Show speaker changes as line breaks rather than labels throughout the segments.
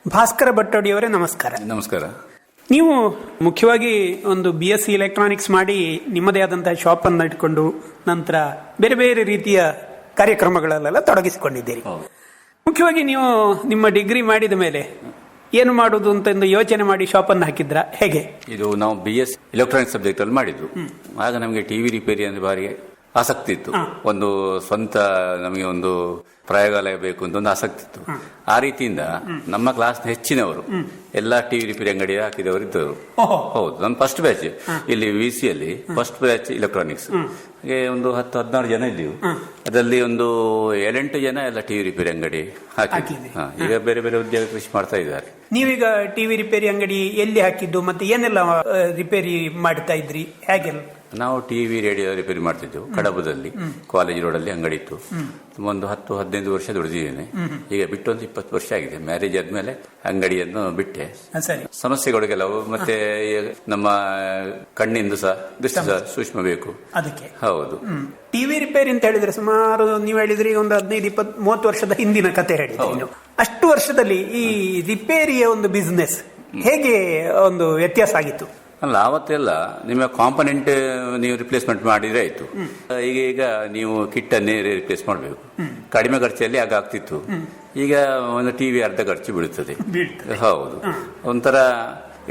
ಭಾಸ್ಕರ ಭಟ್ಟಡಿಯವರೇ ನಮಸ್ಕಾರ.
ನಮಸ್ಕಾರ.
ನೀವು ಮುಖ್ಯವಾಗಿ ಒಂದು BSc ಎಲೆಕ್ಟ್ರಾನಿಕ್ಸ್ ಮಾಡಿ ನಿಮ್ಮದೇ ಆದಂತಹ ಶಾಪ್ ಅನ್ನು ಇಟ್ಕೊಂಡು ನಂತರ ಬೇರೆ ಬೇರೆ ರೀತಿಯ ಕಾರ್ಯಕ್ರಮಗಳಲ್ಲೆಲ್ಲ ತೊಡಗಿಸಿಕೊಂಡಿದ್ದೀರಿ. ಮುಖ್ಯವಾಗಿ ನೀವು ನಿಮ್ಮ ಡಿಗ್ರಿ ಮಾಡಿದ ಮೇಲೆ ಏನು ಮಾಡುದು ಅಂತ ಯೋಚನೆ ಮಾಡಿ ಶಾಪ್ ಅನ್ನು ಹಾಕಿದ್ರ ಹೇಗೆ?
ಇದು ನಾವು BSc ಎಲೆಕ್ಟ್ರಾನಿಕ್ಸ್ ಸಬ್ಜೆಕ್ಟ್ ಅಲ್ಲಿ ಮಾಡಿದ್ದು. ಆಗ ನಮಗೆ ಟಿವಿ ರಿಪೇರಿ ಅಂದ್ರೆ ಭಾರಿ ಆಸಕ್ತಿ ಇತ್ತು. ಒಂದು ಸ್ವಂತ ನಮಗೆ ಒಂದು ಪ್ರಯೋಗಾಲಯ ಬೇಕು ಅಂತ ಒಂದು ಆಸಕ್ತಿ ಇತ್ತು. ಆ ರೀತಿಯಿಂದ ನಮ್ಮ ಕ್ಲಾಸ್ ಹೆಚ್ಚಿನವರು ಎಲ್ಲಾ ಟಿವಿ ರಿಪೇರಿ ಅಂಗಡಿ ಹಾಕಿದವರು ಇದ್ದರು. ಹೌದು, ನನ್ನ ಫಸ್ಟ್ ಬ್ಯಾಚ್ ಇಲ್ಲಿ VC ಅಲ್ಲಿ ಫಸ್ಟ್ ಬ್ಯಾಚ್ ಎಲೆಕ್ಟ್ರಾನಿಕ್ಸ್. ಹಾಗೆ ಒಂದು 10-16 ಜನ ಇದ್ದೀವಿ. ಅದರಲ್ಲಿ ಒಂದು 7-8 ಜನ ಎಲ್ಲ ಟಿವಿ ರಿಪೇರಿ ಅಂಗಡಿ ಹಾಕಿ ಈಗ ಬೇರೆ ಬೇರೆ ಉದ್ಯೋಗ ಕೃಷಿ ಮಾಡ್ತಾ ಇದ್ದಾರೆ.
ನೀವೀಗ ಟಿವಿ ರಿಪೇರಿ ಅಂಗಡಿ ಎಲ್ಲಿ ಹಾಕಿದ್ದು ಮತ್ತೆ ಏನೆಲ್ಲ ರಿಪೇರಿ ಮಾಡ್ತಾ ಇದ್ರಿ ಹೇಗೆಲ್ಲ?
ನಾವು ಟಿವಿ ರೇಡಿಯೋ ರಿಪೇರಿ ಮಾಡ್ತಿದ್ದೆವು ಕಡಬದಲ್ಲಿ, ಕಾಲೇಜ್ ರೋಡ್ ಅಲ್ಲಿ ಅಂಗಡಿ ಇತ್ತು. ಒಂದು 10-15 ವರ್ಷ ದುಡಿದಿದ್ದೇನೆ. ಈಗ ಬಿಟ್ಟು ಒಂದು 20 ವರ್ಷ ಆಗಿದೆ. ಮ್ಯಾರೇಜ್ ಆದ್ಮೇಲೆ ಅಂಗಡಿಯನ್ನು ಬಿಟ್ಟೆ. ಸಮಸ್ಯೆಗಳು ಕೆಲವು, ಮತ್ತೆ ನಮ್ಮ ಕಣ್ಣಿಂದು ಸಹ ದೃಷ್ಟಿ ಸಹ ಸೂಕ್ಷ್ಮ ಬೇಕು
ಅದಕ್ಕೆ.
ಹೌದು.
ಟಿವಿ ರಿಪೇರಿ ಅಂತ ಹೇಳಿದ್ರೆ ಸುಮಾರು ನೀವು ಹೇಳಿದ್ರಿ ಒಂದು 15-20-30 ವರ್ಷದ ಹಿಂದಿನ ಕತೆ ಹೇಳಿದ್ರಿ. ಅಷ್ಟು ವರ್ಷದಲ್ಲಿ ಈ ರಿಪೇರಿಯ ಒಂದು ಬಿಸ್ನೆಸ್ ಹೇಗೆ ಒಂದು ವ್ಯತ್ಯಾಸ ಆಗಿತ್ತು?
ಅಲ್ಲ, ಅವತ್ತೆಲ್ಲ ನಿಮ್ಮ ಕಾಂಪೊನೆಂಟ್ ನೀವು ರಿಪ್ಲೇಸ್ಮೆಂಟ್ ಮಾಡಿದ್ರೆ ಆಯ್ತು. ಈಗ ನೀವು ಕಿಟ್ ಅನ್ನೇ ರಿಪ್ಲೇಸ್ ಮಾಡಬೇಕು. ಕಡಿಮೆ ಖರ್ಚಲ್ಲಿ ಆಗ ಆಗ್ತಿತ್ತು. ಈಗ ಒಂದು ಟಿವಿ ಅರ್ಧ ಖರ್ಚು ಬೀಳುತ್ತದೆ. ಹೌದು, ಒಂಥರ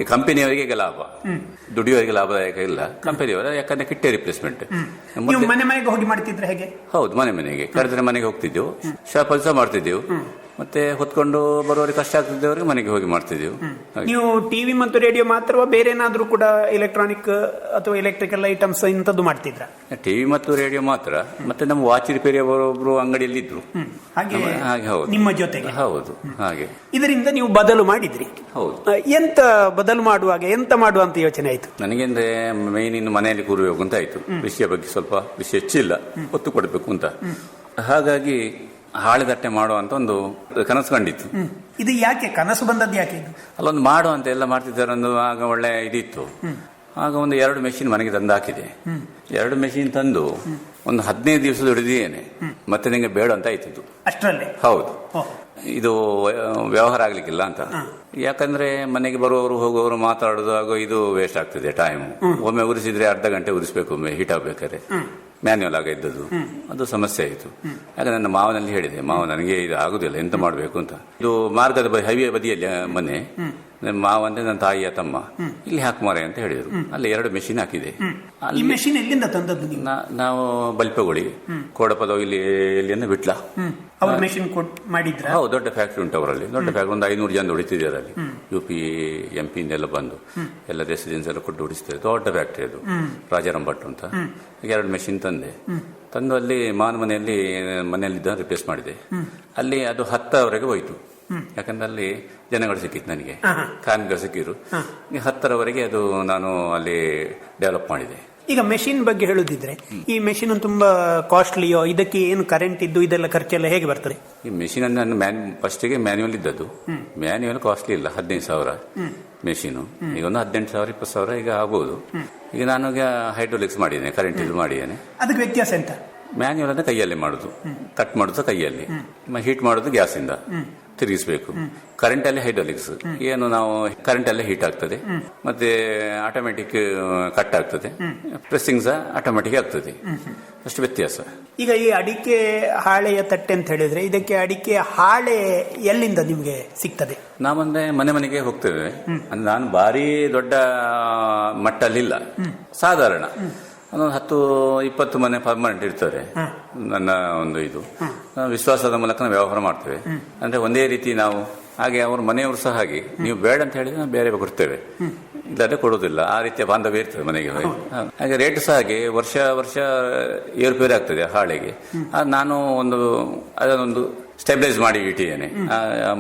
ಈ ಕಂಪನಿಯವರಿಗೆ ಲಾಭ, ದುಡಿಯೋರಿಗೆ ಲಾಭದಾಯಕ ಇಲ್ಲ. ಕಂಪನಿಯವರ ಯಾಕಂದ್ರೆ ಕಿಟ್ಟೆ ರಿಪ್ಲೇಸ್ಮೆಂಟ್.
ಮನೆ ಮನೆಗೆ ಹೋಗಿ ಮಾಡ್ತಿದ್ರೆ ಹೇಗೆ?
ಹೌದು, ಮನೆಗೆ ಕರೆದ್ರೆ ಮನೆಗೆ ಹೋಗ್ತಿದ್ದೆವು, ಶಾಪ್ ಸಹ ಮಾಡ್ತಿದ್ದೆವು. ಮತ್ತೆ ಹೊತ್ಕೊಂಡು ಬರೋರಿಗೆ ಕಷ್ಟ ಆಗ್ತಿದ್ದವರಿಗೆ ಮನೆಗೆ ಹೋಗಿ ಮಾಡ್ತಿದ್ದೆವು.
ನೀವು ಟಿವಿ ಮತ್ತು ರೇಡಿಯೋ ಮಾತ್ರವಾ ಬೇರೆ ಏನಾದ್ರೂ ಕೂಡ ಎಲೆಕ್ಟ್ರಾನಿಕ್ ಅಥವಾ ಎಲೆಕ್ಟ್ರಿಕಲ್ ಐಟಮ್ಸ್ ಇಂಥದ್ದು ಮಾಡ್ತಿದ್ರ?
ಟಿವಿ ಮತ್ತು ರೇಡಿಯೋ ಮಾತ್ರ. ಮತ್ತೆ ನಮ್ಮ ವಾಚ್ ರಿಪೇರಿ ಒಬ್ಬರು ಅಂಗಡಿಯಲ್ಲಿ ಇದ್ರು.
ಹಾಗೆ
ಹೌದು,
ನಿಮ್ಮ ಜೊತೆಗೆ.
ಹೌದು, ಹಾಗೆ.
ಇದರಿಂದ ನೀವು ಬದಲು ಮಾಡಿದ್ರಿ.
ಹೌದು.
ಎಂತ ಬದಲು ಮಾಡುವಾಗ ಎಂತ ಮಾಡುವ ಅಂತ ಯೋಚನೆ ಆಯ್ತು
ನನಗೆ? ಅಂದ್ರೆ ಮೇನ್ ಇನ್ನು ಮನೆಯಲ್ಲಿ ಕೂರಬೇಕು ಅಂತ ಆಯ್ತು. ವಿಷಯ ಬಗ್ಗೆ ಸ್ವಲ್ಪ ವಿಷಯ ಹೆಚ್ಚಿಲ್ಲ, ಒತ್ತು ಕೊಡಬೇಕು ಅಂತ. ಹಾಗಾಗಿ ಹಾಳೆದಟ್ಟೆ ಮಾಡುವಂತ ಒಂದು ಕನಸು ಕಂಡಿತ್ತು.
ಇದು ಯಾಕೆ ಕನಸು ಬಂದದ್ದು? ಯಾಕೆ
ಅಲ್ಲೊಂದು ಮಾಡುವಂತ ಎಲ್ಲ ಮಾಡ್ತಿದ್ದಾರೆ. ಒಂದು ಆಗ ಒಳ್ಳೆ ಇದಿತ್ತು. ಆಗ ಒಂದು 2 ಮೆಷಿನ್ ಮನೆಗೆ ತಂದು ಹಾಕಿದೆ. 2 ಮೆಷಿನ್ ತಂದು ಒಂದು 15 ದಿವಸ ದುಡಿದೇನೆ. ಮತ್ತೆ ನಿಂಗೆ ಬೇಡ ಅಂತ ಆಯ್ತಿದ್ದು
ಅಷ್ಟರಲ್ಲಿ.
ಹೌದು, ಇದು ವ್ಯವಹಾರ ಆಗ್ಲಿಕ್ಕಿಲ್ಲ ಅಂತ. ಯಾಕಂದ್ರೆ ಮನೆಗೆ ಬರುವವರು ಹೋಗುವವರು ಮಾತಾಡೋದು ಆಗೋ ಇದು ವೇಸ್ಟ್ ಆಗ್ತದೆ ಟೈಮ್. ಒಮ್ಮೆ ಉರಿಸಿದ್ರೆ ಅರ್ಧ ಗಂಟೆ ಉರಿಸ್ಬೇಕು, ಒಮ್ಮೆ ಹೀಟ್ ಆಗ್ಬೇಕಾದ್ರೆ. ಮ್ಯಾನ್ಯುವಲ್ ಆಗ ಇದ್ದದ್ದು, ಅದು ಸಮಸ್ಯೆ ಆಯಿತು. ಯಾಕಂದ್ರೆ ನನ್ನ ಮಾವನಲ್ಲಿ ಹೇಳಿದೆ, ಮಾವ ನನಗೆ ಇದು ಆಗುದಿಲ್ಲ, ಎಂತ ಮಾಡಬೇಕು ಅಂತ. ಇದು ಮಾರ್ಗದ ಹೈವೇ ಬದಿಯಲ್ಲಿ ಮನೆ. ನನ್ನ ಮಾವ ಅಂದ್ರೆ ನನ್ನ ತಾಯಿಯ ತಮ್ಮ. ಇಲ್ಲಿ ಹಾಕುಮಾರೆ ಅಂತ ಹೇಳಿದ್ರು. ಅಲ್ಲಿ 2 ಮೆಷಿನ್ ಹಾಕಿದೆ.
ಈ ಮೆಷಿನ್ ಎಲ್ಲಿಂದ ತಂದದ್ದು? ನಾವು
ಬಲ್ಪಗೋಳಿ, ಕೋಡಪದ ಇಲ್ಲಿ ಬಿಟ್ಲ
ಅವ್ರ ಮೆಷಿನ್ ಮಾಡಿದ್ರ?
ಹೌದು, ದೊಡ್ಡ ಫ್ಯಾಕ್ಟ್ರಿ ಉಂಟು ಅವರಲ್ಲಿ. ದೊಡ್ಡ ಫ್ಯಾಕ್ಟ್ರಿ, ಒಂದು 500 ಜನ ಹೊಡಿತಿದ್ದಾರೆ ಅಲ್ಲಿ. UP MP ಎಲ್ಲ ಬಂದು ಎಲ್ಲ ರೆಸಿಡೆನ್ಸ್ ಎಲ್ಲ ಕೊಟ್ಟು ಹೊಡಿಸ್ತಾರೆ. ದೊಡ್ಡ ಫ್ಯಾಕ್ಟ್ರಿ ಅದು, ರಾಜಾರಾಮ್ ಭಟ್ ಅಂತ. 2 ಮೆಷಿನ್ ತಂದು ಅಲ್ಲಿ ಮಾನ ಮನೆಯಲ್ಲಿದ್ದ ರಿಪ್ಲೇಸ್ ಮಾಡಿದೆ. ಅಲ್ಲಿ ಅದು 10ರವರೆಗೆ ಹೋಯ್ತು. ಯಾಕಂದ್ರೆ ಅಲ್ಲಿ ಜನಗಳು ಸಿಕ್ಕಿತ್ತು ನನಗೆ, ಕಾರ್ಮಿಕರು ಸಿಕ್ಕಿರು. 10ರವರೆಗೆ ಅದು ನಾನು ಅಲ್ಲಿ ಡೆವಲಪ್ ಮಾಡಿದೆ.
ಈಗ ಮೆಷಿನ್ ಬಗ್ಗೆ ಹೇಳುದಿದ್ರೆ, ಈ ಮೆಷಿನ್ ತುಂಬಾ ಕಾಸ್ಟ್ಲಿಯೋ? ಇದಕ್ಕೆ ಏನು ಕರೆಂಟ್ ಇದ್ದು ಇದೆಲ್ಲ ಖರ್ಚೆಲ್ಲ ಹೇಗೆ ಬರ್ತದೆ?
ಈ ಮೆಷಿನ್ ಅನ್ನು ಫಸ್ಟಿಗೆ ಮ್ಯಾನ್ಯುವಲ್ ಇದ್ದದ್ದು. ಮ್ಯಾನ್ಯುವಲ್ ಕಾಸ್ಟ್ಲಿ ಇಲ್ಲ, 15,000 ಮೆಷಿನು. ಈಗ ಒಂದು 18,000-20,000 ಈಗ ಆಗ್ಬಹುದು. ಈಗ ನಾನು ಹೈಡ್ರೋಲಿಕ್ಸ್ ಮಾಡಿದ್ದೇನೆ, ಕರೆಂಟ್ ಇದು ಮಾಡಿದ್ದೇನೆ.
ಅದಕ್ಕೆ ವ್ಯತ್ಯಾಸ ಎಂತ?
ಮ್ಯಾನ್ಯುವಲ್ ಅಂದ್ರೆ ಕೈಯಲ್ಲಿ ಮಾಡುದು, ಕಟ್ ಮಾಡುದು ಕೈಯಲ್ಲಿ, ಹೀಟ್ ಮಾಡುದು ಗ್ಯಾಸ್ ಇಂದ ತಿರುಗಿಸಬೇಕು. ಕರೆಂಟ್ ಅಲ್ಲಿ ಹೈಡ್ರಾಲಿಕ್ಸ್ ಏನು, ನಾವು ಕರೆಂಟ್ ಅಲ್ಲೇ ಹೀಟ್ ಆಗ್ತದೆ, ಮತ್ತೆ ಆಟೋಮೆಟಿಕ್ ಕಟ್ ಆಗ್ತದೆ, ಪ್ರೆಸ್ಸಿಂಗ್ ಸಹ ಆಟೋಮೆಟಿಕ್ ಆಗ್ತದೆ. ಅಷ್ಟು ವ್ಯತ್ಯಾಸ.
ಈಗ ಈ ಅಡಿಕೆ ಹಾಳೆಯ ತಟ್ಟೆ ಅಂತ ಹೇಳಿದ್ರೆ, ಇದಕ್ಕೆ ಅಡಿಕೆ ಹಾಳೆ ಎಲ್ಲಿಂದ ನಿಮ್ಗೆ ಸಿಗ್ತದೆ?
ನಾವಂದ್ರೆ ಮನೆಗೆ ಹೋಗ್ತೇವೆ. ಅಂದ್ರೆ ನಾನು ಭಾರಿ ದೊಡ್ಡ ಮಟ್ಟಲ್ಲಿಲ್ಲ, ಸಾಧಾರಣ ಒಂದು 10-20 ಮನೆ ಪರ್ಮನೆಂಟ್ ಇರ್ತದೆ. ನನ್ನ ಒಂದು ಇದು ವಿಶ್ವಾಸದ ಮೂಲಕ ನಾವು ವ್ಯವಹಾರ ಮಾಡ್ತೇವೆ. ಅಂದ್ರೆ ಒಂದೇ ರೀತಿ ನಾವು ಹಾಗೆ ಅವ್ರ ಮನೆಯವರು ಸಹ ಹಾಗೆ, ನೀವು ಬೇಡ ಅಂತ ಹೇಳಿದ್ರೆ ನಾವು ಬೇರೆ ಕೊಡ್ತೇವೆ, ಇಲ್ಲದೆ ಕೊಡುವುದಿಲ್ಲ. ಆ ರೀತಿಯ ಬಾಂಧವ್ಯ ಇರ್ತದೆ ಮನೆಗೆ. ಹಾಗೆ ರೇಟ್ ಸಹ ಹಾಗೆ ವರ್ಷ ಏರುಪೇರು ಆಗ್ತದೆ ಹಾಳೆಗೆ. ನಾನು ಅದನ್ನೊಂದು ಸ್ಟೆಬಿಲೈಸ್ ಮಾಡಿ ಇಟ್ಟಿದ್ದೇನೆ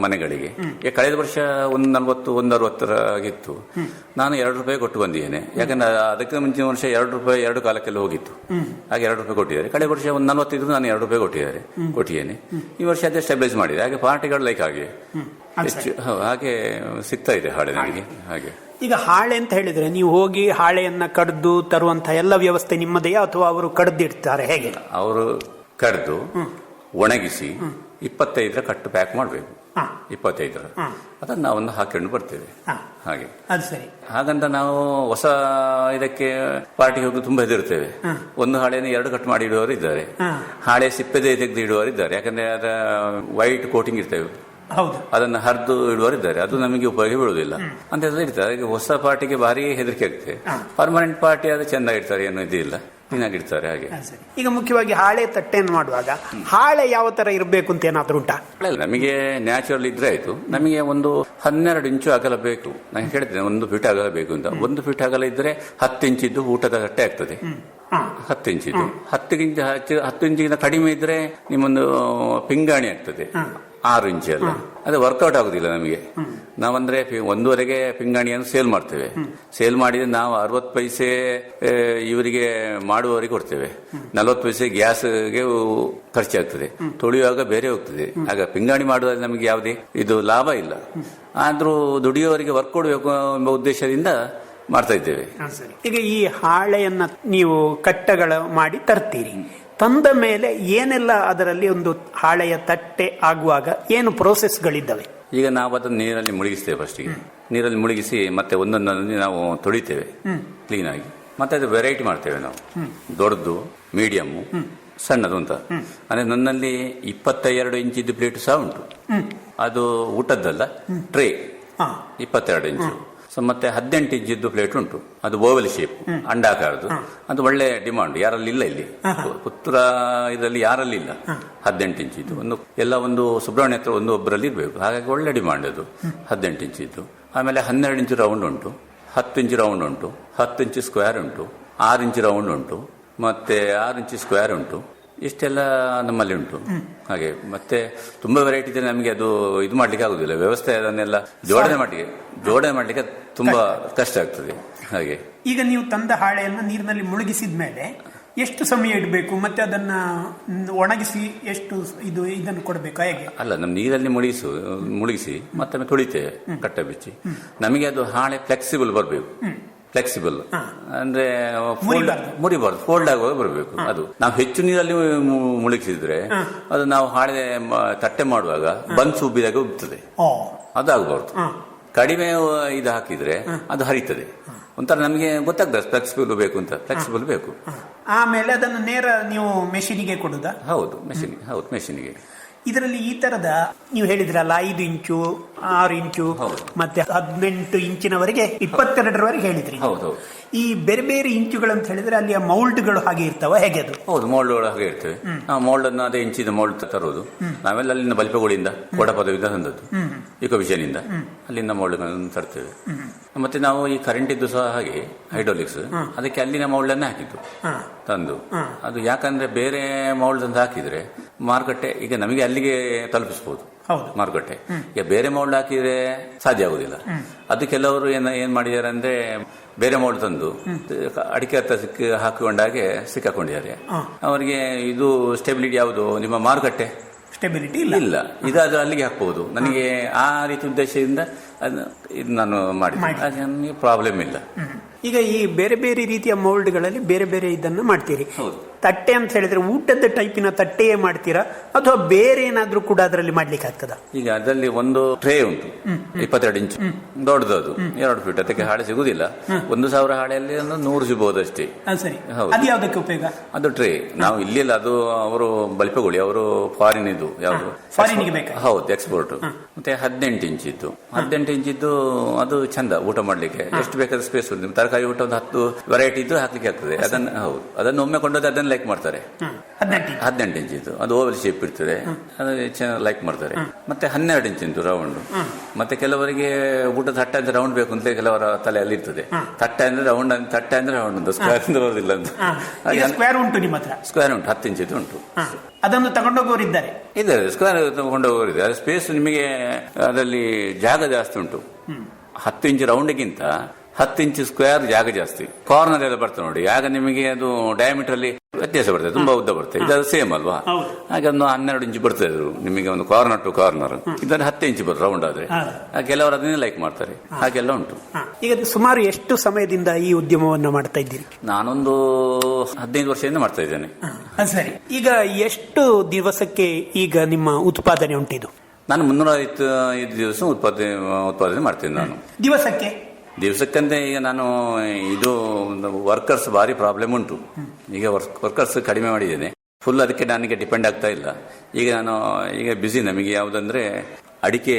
ಮನೆಗಳಿಗೆ. ಕಳೆದ ವರ್ಷ 140-160 ಆಗಿತ್ತು. ನಾನು ₹2 ಕೊಟ್ಟು ಬಂದಿದ್ದೇನೆ. ಯಾಕಂದ್ರೆ ಅದಕ್ಕೆ ಮುಂಚಿನ ವರ್ಷ ₹2 2 ಕಾಲಕ್ಕೆಲ್ಲ ಹೋಗಿತ್ತು. ಹಾಗೆ ₹2 ಕೊಟ್ಟಿದ್ದಾರೆ. ಕಳೆದ ವರ್ಷ 140 ಇದ್ರು ನಾನು ₹2 ಕೊಟ್ಟಿದ್ದೇನೆ. ಈ ವರ್ಷ ಅದೇ ಸ್ಟೆಬಿಲೈಸ್ ಮಾಡಿದೆ. ಹಾಗೆ ಪಾರ್ಟಿಗಳು ಲೈಕ್ ಹಾಗೆ ಹೆಚ್ಚು ಹಾಗೆ ಸಿಗ್ತಾ ಇದೆ ಹಾಳೆ ನನಗೆ. ಹಾಗೆ
ಈಗ ಹಾಳೆ ಅಂತ ಹೇಳಿದ್ರೆ, ನೀವು ಹೋಗಿ ಹಾಳೆಯನ್ನ ಕಡ್ದು ತರುವಂತಹ ಎಲ್ಲ ವ್ಯವಸ್ಥೆ ನಿಮ್ಮದೆಯಾ ಅಥವಾ ಅವರು ಕಡ್ದಿಡ್ತಾರೆ ಹೇಗೆ?
ಅವರು ಕಡ್ದು ಒಣಗಿಸಿ 25 ಕಟ್ಟು ಪ್ಯಾಕ್ ಮಾಡಬೇಕು. 25 ಅದನ್ನು ನಾವೊಂದು ಹಾಕೊಂಡು ಬರ್ತೇವೆ. ಹಾಗೆ
ಅದು ಸರಿ.
ಹಾಗಂತ ನಾವು ಹೊಸ ಇದಕ್ಕೆ ಪಾರ್ಟಿಗೆ ಹೋಗಿ ತುಂಬಾ ಹೆದರ್ತೇವೆ. ಒಂದು ಹಾಳೆಯನ್ನು 2 ಕಟ್ ಮಾಡಿ ಇಡುವವರು ಇದ್ದಾರೆ, ಹಾಳೆ ಸಿಪ್ಪೆದೆ ತೆಗೆದು ಇಡುವವರು ಇದ್ದಾರೆ. ಯಾಕಂದ್ರೆ ಅದ ವೈಟ್ ಕೋಟಿಂಗ್ ಇರ್ತೇವೆ, ಅದನ್ನು ಹರಿದು ಇಡುವವರಿದ್ದಾರೆ. ಅದು ನಮಗೆ ಉಪಯೋಗ ಬೀಳುವುದಿಲ್ಲ ಅಂತ ಇರ್ತಾರೆ. ಅದಕ್ಕೆ ಹೊಸ ಪಾರ್ಟಿಗೆ ಭಾರಿ ಹೆದರಿಕೆ ಆಗ್ತದೆ. ಪರ್ಮನೆಂಟ್ ಪಾರ್ಟಿ ಅದು ಚೆಂದ ಇಡ್ತಾರೆ, ಏನೋ ಇದಿಲ್ಲ, ಕ್ಲೀನಾಗಿಡ್ತಾರೆ. ಹಾಗೆ
ಈಗ ಮುಖ್ಯವಾಗಿ ಹಾಳೆ ತಟ್ಟೆಯನ್ನು ಮಾಡುವಾಗ ಹಾಳೆ ಯಾವ ತರ ಇರಬೇಕು ಅಂತ ಏನಾದ್ರೂ ಉಂಟಾ?
ನಮಗೆ ನ್ಯಾಚುರಲ್ ಇದ್ರೆ ಆಯ್ತು. ನಮಗೆ ಒಂದು 12 ಇಂಚು ಅಗಲ ಬೇಕು. ನಾನು ಹೇಳ್ತೇನೆ 1 ಫೀಟ್ ಅಗಲ ಬೇಕು ಅಂತ. 1 ಫೀಟ್ ಅಗಲ ಇದ್ರೆ 10 ಇಂಚಿದ್ದು ಊಟದ ತಟ್ಟೆ ಆಗ್ತದೆ. 10 ಇಂಚಿದ್ದು 10 ಇಂಚಿಗಿಂತ ಕಡಿಮೆ ಇದ್ರೆ ನಿಮ್ಮೊಂದು ಪಿಂಗಾಣಿ ಆಗ್ತದೆ. 6 ಇಂಚು ಅಲ್ಲ, ಅದು ವರ್ಕೌಟ್ ಆಗುದಿಲ್ಲ ನಮಗೆ. ನಾವಂದ್ರೆ 1.5 ಪಿಂಗಾಣಿಯನ್ನು ಸೇಲ್ ಮಾಡ್ತೇವೆ. ಸೇಲ್ ಮಾಡಿದ್ರೆ ನಾವು 60 ಪೈಸೆ ಇವರಿಗೆ ಮಾಡುವವರಿಗೆ ಕೊಡ್ತೇವೆ, 40 ಪೈಸೆ ಗ್ಯಾಸ್ಗೆ ಖರ್ಚಾಗ್ತದೆ, ತೊಳೆಯುವಾಗ ಬೇರೆ ಹೋಗ್ತದೆ. ಆಗ ಪಿಂಗಾಣಿ ಮಾಡುವಾಗ ನಮಗೆ ಯಾವುದೇ ಇದು ಲಾಭ ಇಲ್ಲ. ಆದ್ರೂ ದುಡಿಯುವವರಿಗೆ ವರ್ಕ್ ಕೊಡಬೇಕು ಎಂಬ ಉದ್ದೇಶದಿಂದ ಮಾಡ್ತಾ ಇದ್ದೇವೆ.
ಈಗ ಈ ಹಾಳೆಯನ್ನ ನೀವು ಕಟ್ಟಗಳ ಮಾಡಿ ತರ್ತೀರಿ, ತಂದ ಮೇಲೆ ಏನೆಲ್ಲ ಅದರಲ್ಲಿ ಒಂದು ಹಾಳೆಯ ತಟ್ಟೆ ಆಗುವಾಗ ಏನು ಪ್ರೋಸೆಸ್ಗಳಿದ್ದಾವೆ?
ಈಗ ನಾವು ಅದನ್ನು ನೀರಲ್ಲಿ ಮುಳುಗಿಸ್ತೇವೆ. ಫಸ್ಟಿಗೆ ನೀರಲ್ಲಿ ಮುಳುಗಿಸಿ ಮತ್ತೆ ಒಂದೊಂದನ್ನು ನಾವು ತೊಳಿತೇವೆ ಕ್ಲೀನ್ ಆಗಿ. ಮತ್ತೆ ಅದು ವೆರೈಟಿ ಮಾಡ್ತೇವೆ ನಾವು, ದೊಡ್ಡದು, ಮೀಡಿಯಮ್, ಸಣ್ಣದು ಅಂತ. ಅಂದ್ರೆ ನನ್ನಲ್ಲಿ 22 ಇಂಚಿದ್ದು ಪ್ಲೇಟ್ ಸಹ ಉಂಟು. ಅದು ಊಟದ್ದಲ್ಲ, ಟ್ರೇ 22 ಇಂಚು. ಮತ್ತೆ 18 ಇಂಚಿದ್ದು ಪ್ಲೇಟ್ ಉಂಟು, ಅದು ಓವಲ್ ಶೇಪ್, ಅಂಡಾಕಾರದ್ದು. ಅದು ಒಳ್ಳೆ ಡಿಮಾಂಡ್, ಯಾರಲ್ಲಿ ಇಲ್ಲ ಇಲ್ಲಿ ಪುತ್ರ ಇದರಲ್ಲಿ ಯಾರಲ್ಲಿ ಇಲ್ಲ. 18 ಇಂಚಿದ್ದು ಒಂದು ಸುಬ್ರಹ್ಮಣ್ಯ ಹತ್ರ ಒಬ್ಬರಲ್ಲಿ ಇರಬೇಕು. ಹಾಗಾಗಿ ಒಳ್ಳೆ ಡಿಮಾಂಡ್ ಅದು 18 ಇಂಚಿದ್ದು. ಆಮೇಲೆ 12 ಇಂಚು ರೌಂಡ್ ಉಂಟು, 10 ಇಂಚು ರೌಂಡ್ ಉಂಟು, 10 ಇಂಚು ಸ್ಕ್ವೇರ್ ಉಂಟು, 6 ಇಂಚು ರೌಂಡ್ ಉಂಟು, ಮತ್ತೆ 6 ಇಂಚು ಸ್ಕ್ವೇರ್ ಉಂಟು. ಇಷ್ಟೆಲ್ಲ ನಮ್ಮಲ್ಲಿ ಉಂಟು. ಹಾಗೆ ಮತ್ತೆ ತುಂಬಾ ವೆರೈಟಿ ಇದೆ. ನಮಗೆ ಅದು ಇದು ಮಾಡ್ಲಿಕ್ಕೆ ಆಗುದಿಲ್ಲ, ವ್ಯವಸ್ಥೆ ಅದನ್ನೆಲ್ಲ ಜೋಡಣೆ ಮಾಡ್ಲಿಕ್ಕೆ ತುಂಬಾ ಕಷ್ಟ ಆಗ್ತದೆ. ಹಾಗೆ
ಈಗ ನೀವು ತಂದ ಹಾಳೆಯನ್ನು ನೀರಿನಲ್ಲಿ ಮುಳುಗಿಸಿದ ಮೇಲೆ ಎಷ್ಟು ಸಮಯ ಇಡಬೇಕು, ಮತ್ತೆ ಅದನ್ನ ಒಣಗಿಸಿ ಎಷ್ಟು ಇದನ್ನು ಕೊಡಬೇಕು? ಹೇಗೆ?
ಅಲ್ಲ, ನಮ್ಮ ನೀರಲ್ಲಿ ಮುಳುಗಿಸಿ ಮತ್ತೆ ತೊಳಿತೇವೆ ಕಟ್ಟೆ ಬಿಚ್ಚಿ. ನಮಗೆ ಅದು ಹಾಳೆ ಫ್ಲೆಕ್ಸಿಬಲ್ ಬರಬೇಕು. ಫ್ಲೆಕ್ಸಿಬಲ್ ಅಂದ್ರೆ ಮುರಿಬಾರ್ದು, ಫೋಲ್ಡ್ ಆಗುವಾಗ ಬರಬೇಕು. ಅದು ನಾವು ಹೆಚ್ಚು ನೀರಲ್ಲಿ ಮುಳುಗಿಸಿದ್ರೆ ಅದು ನಾವು ಹಾಳೆ ತಟ್ಟೆ ಮಾಡುವಾಗ ಬನ್ಸು ಉಬ್ಬಿದಾಗ ಉಬ್ತದೆ, ಅದಾಗಬಾರ್ದು. ಕಡಿಮೆ ಇದು ಹಾಕಿದ್ರೆ ಅದು ಹರಿತದೆ. ಒಂಥರ ನಮಗೆ ಗೊತ್ತಾಗ್ತದೆ ಫ್ಲೆಕ್ಸಿಬಲ್ ಬೇಕು ಅಂತ. ಫ್ಲೆಕ್ಸಿಬಲ್ ಬೇಕು.
ಆಮೇಲೆ ಅದನ್ನು ನೇರ ನೀವು ಮೆಷಿನಿಗೆ ಕೊಡುದಾ?
ಹೌದು, ಮೆಷಿನಿಗೆ.
ಇದರಲ್ಲಿ ಈ ತರದ ನೀವು ಹೇಳಿದ್ರಲ್ಲ 5 ಇಂಚು, 6 ಇಂಚು, ಮತ್ತೆ 18 ಇಂಚಿನವರೆಗೆ 22ರವರೆಗೆ ಹೇಳಿದ್ರಿ. ಈ ಬೇರೆ ಬೇರೆ ಇಂಚುಗಳಂತ ಹೇಳಿದ್ರೆ ಅಲ್ಲಿ ಮೌಲ್ಡ್ಗಳು ಹಾಗೆ ಇರ್ತಾವ, ಹೇಗೆ ಅದು?
ಹೌದು, ಮೌಲ್ಡ್ಗಳು ಹಾಗೆ ಇರ್ತವೆ. ನಾವು ಮೌಲ್ಡ್ ಅನ್ನು ಅದೇ ಇಂಚಿದ ಮೌಲ್ಡ್ ತರೋದು. ನಾವೆಲ್ಲ ಅಲ್ಲಿಂದ ಬಲ್ಪೆಗಳಿಂದ ಕೋಡಪದವಿಂದ ತಂದದ್ದು, ಇಕೋವಿಷನ್ ಅಲ್ಲಿಂದ ಮೌಲ್ಡ್ಗಳನ್ನು ತರ್ತೇವೆ. ಮತ್ತೆ ನಾವು ಈ ಕರೆಂಟ್ ಇದ್ದು ಸಹ ಹಾಗೆ ಹೈಡ್ರೋಲಿಕ್ಸ್, ಅದಕ್ಕೆ ಅಲ್ಲಿನ ಮೌಲ್ಡ್ ಅನ್ನ ಹಾಕಿದ್ದು ತಂದು. ಅದು ಯಾಕಂದ್ರೆ ಬೇರೆ ಮೌಲ್ಡ್ ಅಂತ ಹಾಕಿದ್ರೆ ಮಾರುಕಟ್ಟೆ ಈಗ ನಮಗೆ ಅಲ್ಲಿಗೆ ತಲುಪಿಸಬಹುದು ಮಾರುಕಟ್ಟೆ. ಈಗ ಬೇರೆ ಮೌಲ್ಡ್ ಹಾಕಿದ್ರೆ ಸಾಧ್ಯ ಆಗುದಿಲ್ಲ. ಅದು ಕೆಲವರು ಏನ್ ಮಾಡಿದ್ದಾರೆ ಅಂದ್ರೆ ಬೇರೆ ಮೌಲ್ಡ್ ತಂದು ಅಡಿಕೆ ಹತ್ತ ಹಾಕಿಕೊಂಡಾಗೆ ಸಿಕ್ಕಾಕೊಂಡಿದ್ದಾರೆ. ಅವರಿಗೆ ಇದು ಸ್ಟೆಬಿಲಿಟಿ ಯಾವುದು, ನಿಮ್ಮ ಮಾರುಕಟ್ಟೆ
ಸ್ಟೆಬಿಲಿಟಿ ಇಲ್ಲ.
ಇದಾದ್ರೂ ಅಲ್ಲಿಗೆ ಹಾಕಬಹುದು. ನನಗೆ ಆ ರೀತಿ ಉದ್ದೇಶದಿಂದ ಇದು ನಾನು ಮಾಡಿದ್ದೆ, ನನಗೆ ಪ್ರಾಬ್ಲಮ್ ಇಲ್ಲ.
ಈಗ ಈ ಬೇರೆ ಬೇರೆ ರೀತಿಯ ಮೌಲ್ಡ್ಗಳಲ್ಲಿ ಬೇರೆ ಬೇರೆ ಇದನ್ನು ಮಾಡ್ತೀರಿ. ತಟ್ಟೆ ಅಂತ ಹೇಳಿದ್ರೆ ಊಟದ ಟೈಪಿನ ತಟ್ಟೆಯೇ ಮಾಡ್ತೀರಾ ಅಥವಾ ಬೇರೆ ಏನಾದ್ರೂ ಕೂಡ ಅದರಲ್ಲಿ ಮಾಡ್ಲಿಕ್ಕೆ ಆಗ್ತದ?
ಈಗ ಅದರಲ್ಲಿ ಒಂದು ಟ್ರೇ ಉಂಟು 22 ಇಂಚು, ದೊಡ್ಡದು, ಅದು 2 ಫೀಟ್. ಅದಕ್ಕೆ ಹಾಳೆ ಸಿಗುದಿಲ್ಲ. 1000 ಹಾಳೆಯಲ್ಲಿ 100 ಸಿಗಬಹುದು ಅಷ್ಟೇ.
ಅದು ಯಾವುದಕ್ಕೆ ಉಪಯೋಗ?
ಅದು ಟ್ರೇ ನಾವು ಇಲ್ಲಿಲ್ಲ, ಅದು ಅವರು ಬಲ್ಪೆಗೊಳಿ, ಅವರು ಫಾರಿನ್ ಇದು ಯಾವುದು
ಫಾರಿನ್ಗೆ ಬೇಕಾ?
ಹೌದು, ಎಕ್ಸ್ಪೋರ್ಟ್. ಮತ್ತೆ 18 ಇಂಚಿದ್ದು ಅದು ಚಂದ ಊಟ ಮಾಡ್ಲಿಕ್ಕೆ. ಎಷ್ಟು ಬೇಕಾದ ಸ್ಪೇಸ್ ಉಂಟು. ತರಕಾರಿ ಊಟ ಒಂದು 10 ವೆರೈಟಿ ಇದ್ದು ಹಾಕ್ಲಿಕ್ಕೆ ಆಗ್ತದೆ. ಅದನ್ನು ಒಮ್ಮೆ ಕೊಂಡೋದು ಅದನ್ನು ಲೈಕ್ ಮಾಡ್ತಾರೆ. 18 ಇಂಚಿದ್ದು ಅದು ಓವಲ್ ಶೇಪ್ ಇರ್ತದೆ, ಅದು ಚೆನ್ನಾಗಿ ಲೈಕ್ ಮಾಡ್ತಾರೆ. ಮತ್ತೆ 12 ಇಂಚಿಂದು ರೌಂಡ್. ಮತ್ತೆ ಕೆಲವರಿಗೆ ಊಟದ ತಟ್ಟೆ ಅಂದ್ರೆ ರೌಂಡ್ ಬೇಕು ಅಂತ ಕೆಲವರ ತಲೆಯಲ್ಲಿ ಇರ್ತದೆ. ತಟ್ಟೆ ಅಂದ್ರೆ ರೌಂಡ್ ಅಂತ, ಸ್ಕ್ವೇರ್ ಅಂದ್ರೆ ಬರೋದಿಲ್ಲ ಅಂತ.
ಸ್ಕ್ವೇರ್ ಉಂಟು ನಿಮ್ಮ ಹತ್ರ?
ಸ್ಕ್ವೇರ್ ಉಂಟು, 10 ಇಂಚಿದ್ದು ಉಂಟು.
ಅದನ್ನು ತಗೊಂಡೋಗೋರಿದ್ದಾರೆ?
ಇದ್ದಾರೆ, ಸ್ಕ್ವೇರ್ ತಗೊಂಡೋಗೋರಿದ್ದಾರೆ. ಅದು ಸ್ಪೇಸ್ ನಿಮಗೆ ಅದರಲ್ಲಿ ಜಾಗ ಜಾಸ್ತಿ ಉಂಟು. 10 ಇಂಚು ರೌಂಡ್ಗಿಂತ 10 ಇಂಚ್ ಸ್ಕ್ವೇರ್ ಜಾಗ ಜಾಸ್ತಿ. ಕಾರ್ನರ್ ಎಲ್ಲ ಬರ್ತದೆ ನೋಡಿ, ಆಗ ನಿಮಗೆ ಅದು ಡಯಾಮೀಟರ್ ಅಲ್ಲಿ ವ್ಯತ್ಯಾಸ ಬರ್ತದೆ, ತುಂಬಾ ಉದ್ದ ಬರ್ತದೆ. ಇದು ಸೇಮ್ ಅಲ್ವಾ, ಹಾಗೆ ಒಂದು 12 ಇಂಚ್ ಬರ್ತದೆ ನಿಮಗೆ ಒಂದು ಕಾರ್ನರ್ ಟು ಕಾರ್ನರ್. ಇದರಲ್ಲಿ 10 ಇಂಚ್ ಬರ್ತದೆ ರೌಂಡ್ ಆದ್ರೆ. ಕೆಲವರು ಅದನ್ನೇ ಲೈಕ್ ಮಾಡ್ತಾರೆ, ಹಾಗೆಲ್ಲ ಉಂಟು.
ಈಗ ಸುಮಾರು ಎಷ್ಟು ಸಮಯದಿಂದ ಈ ಉದ್ಯಮವನ್ನು ಮಾಡ್ತಾ ಇದ್ದೀರಿ?
ನಾನೊಂದು 15 ವರ್ಷದಿಂದ ಮಾಡ್ತಾ ಇದ್ದೇನೆ.
ಸರಿ, ಈಗ ಎಷ್ಟು ದಿವಸಕ್ಕೆ ಈಗ ನಿಮ್ಮ ಉತ್ಪಾದನೆ ಉಂಟಿದು?
ನಾನು 305 ದಿವಸ ಉತ್ಪಾದನೆ ಮಾಡ್ತೀನಿ ನಾನು. ದಿವಸಕ್ಕಂತೆ ಈಗ ನಾನು ಇದು ವರ್ಕರ್ಸ್ ಭಾರಿ ಪ್ರಾಬ್ಲಮ್ ಉಂಟು. ಈಗ ವರ್ಕರ್ಸ್ ಕಡಿಮೆ ಮಾಡಿದ್ದೇನೆ, ಫುಲ್ ಅದಕ್ಕೆ ನನಗೆ ಡಿಪೆಂಡ್ ಆಗ್ತಾ ಇಲ್ಲ. ಈಗ ನಾನು ಬಿಸಿ, ನಮಗೆ ಯಾವುದಂದ್ರೆ ಅಡಿಕೆ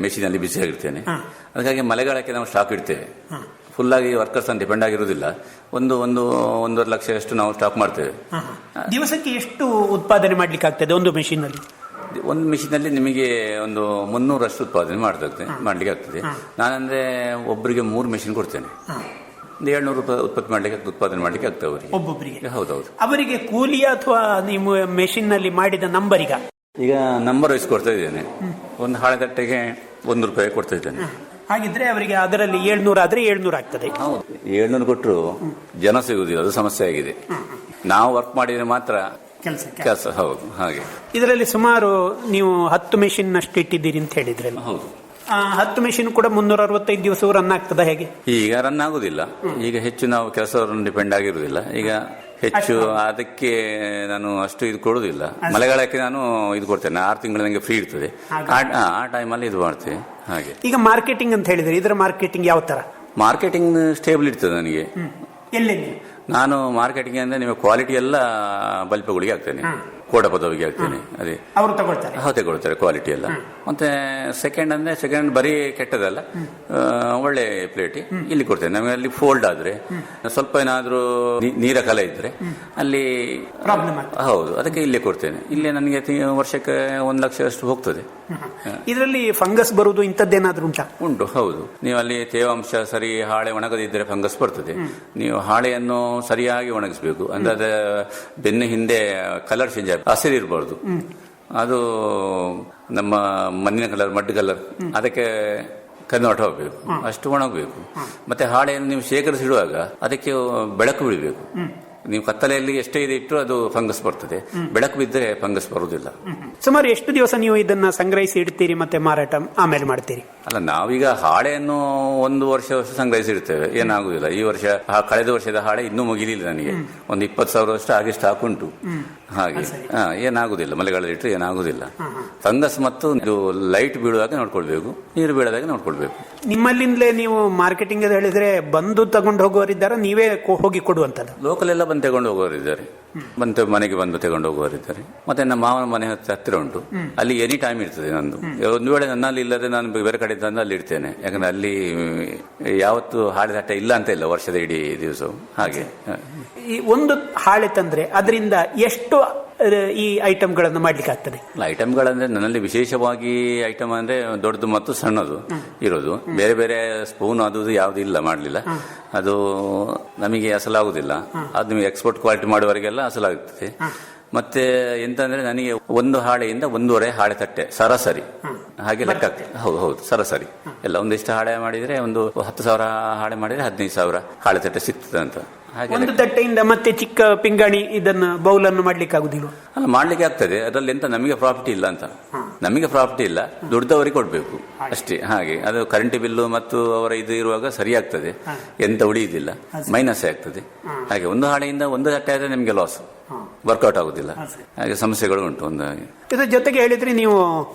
ಮೆಷಿನ್ ಅಲ್ಲಿ ಬಿಸಿ ಆಗಿರ್ತೇನೆ. ಅದಕ್ಕಾಗಿ ಮಳೆಗಾಲಕ್ಕೆ ನಾವು ಸ್ಟಾಕ್ ಇಡ್ತೇವೆ. ಫುಲ್ ಆಗಿ ವರ್ಕರ್ಸ್ ಅನ್ನು ಡಿಪೆಂಡ್ ಆಗಿರುವುದಿಲ್ಲ. ಒಂದೂವರೆ ಲಕ್ಷ ಅಷ್ಟು ನಾವು ಸ್ಟಾಕ್ ಮಾಡ್ತೇವೆ.
ದಿವಸಕ್ಕೆ ಎಷ್ಟು ಉತ್ಪಾದನೆ ಮಾಡ್ಲಿಕ್ಕೆ ಆಗ್ತದೆ ಒಂದು ಮೆಷಿನ್ ಅಲ್ಲಿ?
ಒಂದು ಮೆಷಿನ್ ಅಲ್ಲಿ ನಿಮಗೆ ಒಂದು 300 ಉತ್ಪಾದನೆ ಮಾಡ್ಲಿಕ್ಕೆ ಆಗ್ತದೆ. ನಾನಂದ್ರೆ ಒಬ್ಬರಿಗೆ 3 ಮೆಷಿನ್ ಕೊಡ್ತೇನೆ. 700 ರೂಪಾಯಿ ಉತ್ಪಾದನೆ ಮಾಡ್ಲಿಕ್ಕೆ ಆಗ್ತದೆ ಅವರಿಗೆ, ಒಬ್ಬೊಬ್ಬರಿಗೆ. ಹೌದೌದು.
ಅವರಿಗೆ ಕೂಲಿಯ ಅಥವಾ ನೀವು ಮೆಷಿನ್ ನಲ್ಲಿ ಮಾಡಿದ ನಂಬರಿಗ?
ಈಗ ನಂಬರ್ ವೈಸ್ ಕೊಡ್ತಾ ಇದ್ದೇನೆ. ಒಂದು ಹಾಳೆ ತಟ್ಟೆಗೆ 1 ರೂಪಾಯಿ ಕೊಡ್ತಾ ಇದ್ದೇನೆ.
ಹಾಗಿದ್ರೆ ಅವರಿಗೆ ಅದರಲ್ಲಿ 700 ಆದ್ರೆ 700 ಆಗ್ತದೆ.
ಹೌದು, 700 ಕೊಟ್ಟರು ಜನ ಸಿಗುವುದಿಲ್ಲ, ಅದು ಸಮಸ್ಯೆ ಆಗಿದೆ. ನಾವು ವರ್ಕ್ ಮಾಡಿದ್ರೆ ಮಾತ್ರ ಕೆಲಸ. ಹೌದು, ಹಾಗೆ.
ಇದರಲ್ಲಿ ಸುಮಾರು ನೀವು 10 ಮೆಷಿನ್ ಅಷ್ಟು ಇಟ್ಟಿದ್ದೀರಿ ಅಂತ ಹೇಳಿದ್ರೆ.
ಹೌದು.
10 ಮೆಷಿನ್ ಕೂಡ 365 ದಿವಸ ರನ್ ಆಗ್ತದ ಹೇಗೆ?
ಈಗ ರನ್ ಆಗುದಿಲ್ಲ. ಈಗ ಹೆಚ್ಚು ನಾವು ಕೆಲಸವನ್ನು ಡಿಪೆಂಡ್ ಆಗಿರುವುದಿಲ್ಲ. ಈಗ ಹೆಚ್ಚು ಅದಕ್ಕೆ ನಾನು ಅಷ್ಟು ಇದು ಕೊಡುದಿಲ್ಲ. ಮಳೆಗಾಲಕ್ಕೆ ನಾನು ಇದು ಕೊಡ್ತೇನೆ, 6 ತಿಂಗಳು ನನಗೆ ಫ್ರೀ ಇರ್ತದೆ. ಆ ಟೈಮಲ್ಲಿ ಇದು ಮಾಡ್ತೇವೆ ಹಾಗೆ.
ಈಗ ಮಾರ್ಕೆಟಿಂಗ್ ಅಂತ ಹೇಳಿದ್ರೆ ಇದರ ಮಾರ್ಕೆಟಿಂಗ್ ಯಾವ ತರ?
ಮಾರ್ಕೆಟಿಂಗ್ ಸ್ಟೇಬಲ್ ಇರ್ತದೆ ನನಗೆ.
ಎಲ್ಲೆಲ್ಲಿ
ನಾನು ಮಾರ್ಕೆಟಿಂಗ್ ಅಂದ್ರೆ ನಿಮಗೆ ಕ್ವಾಲಿಟಿ ಎಲ್ಲ ಬಲ್ಪಗಳಿಗೆ ಹಾಕ್ತೇನೆ, ಕೋಡಪದವಿಗೆ ಹಾಕ್ತೇನೆ. ಅದೇ
ಅವರು
ತಗೊಳ್ತಾರೆ ಕ್ವಾಲಿಟಿ ಎಲ್ಲ. ಮತ್ತೆ ಸೆಕೆಂಡ್ ಬರೀ ಕೆಟ್ಟದಲ್ಲ, ಒಳ್ಳೆ ಪ್ಲೇಟ್ ಇಲ್ಲಿ ಕೊಡ್ತೇನೆ. ನಮಗೆ ಅಲ್ಲಿ ಫೋಲ್ಡ್ ಆದ್ರೆ ಸ್ವಲ್ಪ ಏನಾದ್ರೂ ನೀರ ಕಲೆ ಇದ್ರೆ ಅಲ್ಲಿ ಹೌದು, ಅದಕ್ಕೆ ಇಲ್ಲೇ ಕೊಡ್ತೇನೆ. ಇಲ್ಲೇ ನನಗೆ ವರ್ಷಕ್ಕೆ 1 ಲಕ್ಷ ಅಷ್ಟು ಹೋಗ್ತದೆ.
ಇದರಲ್ಲಿ ಫಂಗಸ್ ಬರುವುದು ಇಂಥದ್ದೇನಾದ್ರೂ
ಉಂಟು. ಹೌದು, ನೀವು ಅಲ್ಲಿ ತೇವಾಂಶ ಸರಿ, ಹಾಳೆ ಒಣಗದಿದ್ರೆ ಫಂಗಸ್ ಬರ್ತದೆ. ನೀವು ಹಾಳೆಯನ್ನು ಸರಿಯಾಗಿ ಒಣಗಿಸಬೇಕು. ಅಂದ್ರೆ ಅದ ಬೆನ್ನ ಹಿಂದೆ ಕಲರ್ ಚೇಂಜ್ ಆಗ ಹಸಿರು ಇರಬಾರ್ದು. ಅದು ನಮ್ಮ ಮಣ್ಣಿನ ಕಲರ್, ಮಡ್ ಕಲರ್, ಅದಕ್ಕೆ ಕನ್ವರ್ಟ್ ಹೋಗಬೇಕು, ಅಷ್ಟು ಒಣಗಬೇಕು. ಮತ್ತೆ ಹಾಳೆಯನ್ನು ನೀವು ಶೇಖರಿಸಿಡುವಾಗ ಅದಕ್ಕೆ ಬೆಳಕು ಬೀಳಬೇಕು. ನೀವು ಕತ್ತಲೆಯಲ್ಲಿ ಎಷ್ಟೇ ಇದೆ ಇಟ್ಟರು ಅದು ಫಂಗಸ್ ಬರ್ತದೆ, ಬೆಳಕು ಬಿದ್ದರೆ ಫಂಗಸ್ ಬರುವುದಿಲ್ಲ.
ಸುಮಾರು ಎಷ್ಟು ದಿವಸ ನೀವು ಇದನ್ನ ಸಂಗ್ರಹಿಸಿ ಇಡ್ತೀರಿ ಮತ್ತೆ ಮಾರಾಟ ಆಮೇಲೆ ಮಾಡ್ತೀರಿ?
ಅಲ್ಲ, ನಾವೀಗ ಹಾಳೆಯನ್ನು 1 ವರ್ಷ ಸಂಗ್ರಹಿಸಿ ಇಡ್ತೇವೆ, ಏನಾಗುದಿಲ್ಲ. ಈ ವರ್ಷ ಕಳೆದ ವರ್ಷದ ಹಾಳೆ ಇನ್ನೂ ಮುಗಿಲಿಲ್ಲ ನನಗೆ. ಒಂದು 20,000 ಅಷ್ಟು ಹಾಗೆ ಸ್ಟಾಕ್ ಉಂಟು. ಹಾಗೆ ಏನಾಗುದಿಲ್ಲ, ಮಳೆಗಾಲದಲ್ಲಿ ಇಟ್ಟರೆ ಏನಾಗುದಿಲ್ಲ. ಫಂಗಸ್ ಮತ್ತು ಇದು ಲೈಟ್ ಬೀಳುವಾಗ ನೋಡ್ಕೊಳ್ಬೇಕು, ನೀರು ಬೀಳದಾಗ ನೋಡ್ಕೊಳ್ಬೇಕು.
ನಿಮ್ಮಲ್ಲಿಂದಲೇ ನೀವು ಮಾರ್ಕೆಟಿಂಗ್ ಹೇಳಿದ್ರೆ ಬಂದು ತಗೊಂಡು ಹೋಗುವವರಿದ್ದಾರೆ, ನೀವೇ ಹೋಗಿ ಕೊಡುವಂತದ್ದು?
ಲೋಕಲ್ ಎಲ್ಲ ಬಂದು ತಗೊಂಡು ಹೋಗುವವರಿದ್ದಾರೆ, ಮನೆಗೆ ಬಂದು ತಗೊಂಡು ಹೋಗುವವರಿದ್ದಾರೆ. ಮತ್ತೆ ನಮ್ಮ ಮಾವನ ಮನೆ ಹತ್ತಿರ ಉಂಟು, ಅಲ್ಲಿ ಎನಿ ಟೈಮ್ ಇರ್ತದೆ ನಂದು. ಒಂದು ವೇಳೆ ನನ್ನಲ್ಲಿ ಇಲ್ಲದೆ ನಾನು ಬೇರೆ ಕಡೆ ತಂದು ಅಲ್ಲಿ ಇಡ್ತೇನೆ. ಯಾಕಂದ್ರೆ ಅಲ್ಲಿ ಯಾವತ್ತು ಹಾಳೆ ತಟ್ಟೆ ಇಲ್ಲ ಅಂತ ಇಲ್ಲ, ವರ್ಷದ ಇಡೀ ದಿವಸ ಹಾಗೆ.
ಈ ಒಂದು ಹಾಳೆ ತಂದ್ರೆ ಅದರಿಂದ ಎಷ್ಟು ಈ ಐಟಮ್ಗಳನ್ನು ಮಾಡ್ಲಿಕ್ಕೆ ಆಗ್ತದೆ?
ಐಟಮ್ಗಳಂದ್ರೆ ನನ್ನಲ್ಲಿ ವಿಶೇಷವಾಗಿ ಐಟಮ್ ಅಂದ್ರೆ ದೊಡ್ಡದು ಮತ್ತು ಸಣ್ಣದು ಇರೋದು. ಬೇರೆ ಬೇರೆ ಸ್ಪೂನ್ ಅದು ಯಾವ್ದು ಇಲ್ಲ, ಮಾಡಲಿಲ್ಲ. ಅದು ನಮಗೆ ಅಸಲಾಗುದಿಲ್ಲ. ಅದು ನಿಮಗೆ ಎಕ್ಸ್ಪೋರ್ಟ್ ಕ್ವಾಲಿಟಿ ಮಾಡುವವರಿಗೆಲ್ಲ ಅಸಲಾಗುತ್ತದೆ. ಮತ್ತೆ ಎಂತಂದ್ರೆ ನನಗೆ 1 ಹಾಳೆಯಿಂದ 1.5 ಹಾಳೆ ತಟ್ಟೆ ಸರಾಸರಿ ಹಾಗೆ ಲೆಕ್ಕ ಆಗ್ತದೆ. ಹೌದು, ಸರಾಸರಿ ಎಲ್ಲ ಒಂದಿಷ್ಟು ಹಾಳೆ ಮಾಡಿದ್ರೆ ಒಂದು 10,000 ಹಾಳೆ ಮಾಡಿದ್ರೆ 15,000 ಹಾಳೆ ತಟ್ಟೆ ಸಿಗ್ತದೆ ಅಂತ.
ಒಂದು ತಟ್ಟೆಯಿಂದ ಮತ್ತೆ ಚಿಕ್ಕ ಪಿಂಗಾಣಿ ಇದನ್ನ ಬೌಲನ್ನು ಮಾಡ್ಲಿಕ್ಕೆ ಆಗುದಿಲ್ಲ?
ಅಲ್ಲ, ಮಾಡ್ಲಿಕ್ಕೆ ಆಗ್ತದೆ. ಅದರಲ್ಲಿ ಎಂತ ನಮಗೆ ಪ್ರಾಫಿಟ್ ಇಲ್ಲ ಅಂತ. ನಮಗೆ ಪ್ರಾಫಿಟ್ ಇಲ್ಲ, ದುಡ್ದವರಿಗೆ ಕೊಡ್ಬೇಕು ಅಷ್ಟೇ. ಹಾಗೆ ಅದು ಕರೆಂಟ್ ಬಿಲ್ಲು ಮತ್ತು ಅವರ ಇದು ಇರುವಾಗ ಸರಿ ಆಗ್ತದೆ, ಎಂತ ಉಳಿಯುವುದಿಲ್ಲ, ಮೈನಸ್ ಆಗ್ತದೆ. ಹಾಗೆ 1 ಹಾಳೆಯಿಂದ 1 ತಟ್ಟೆ ಆದ್ರೆ ನಿಮ್ಗೆ ಲಾಸ್, ವರ್ಕೌಟ್ ಆಗುದಿಲ್ಲ. ಹಾಗೆ ಸಮಸ್ಯೆಗಳು ಉಂಟು. ಒಂದಾಗಿ
ಇದರ ಜೊತೆಗೆ ಹೇಳಿದ್ರೆ ನೀವು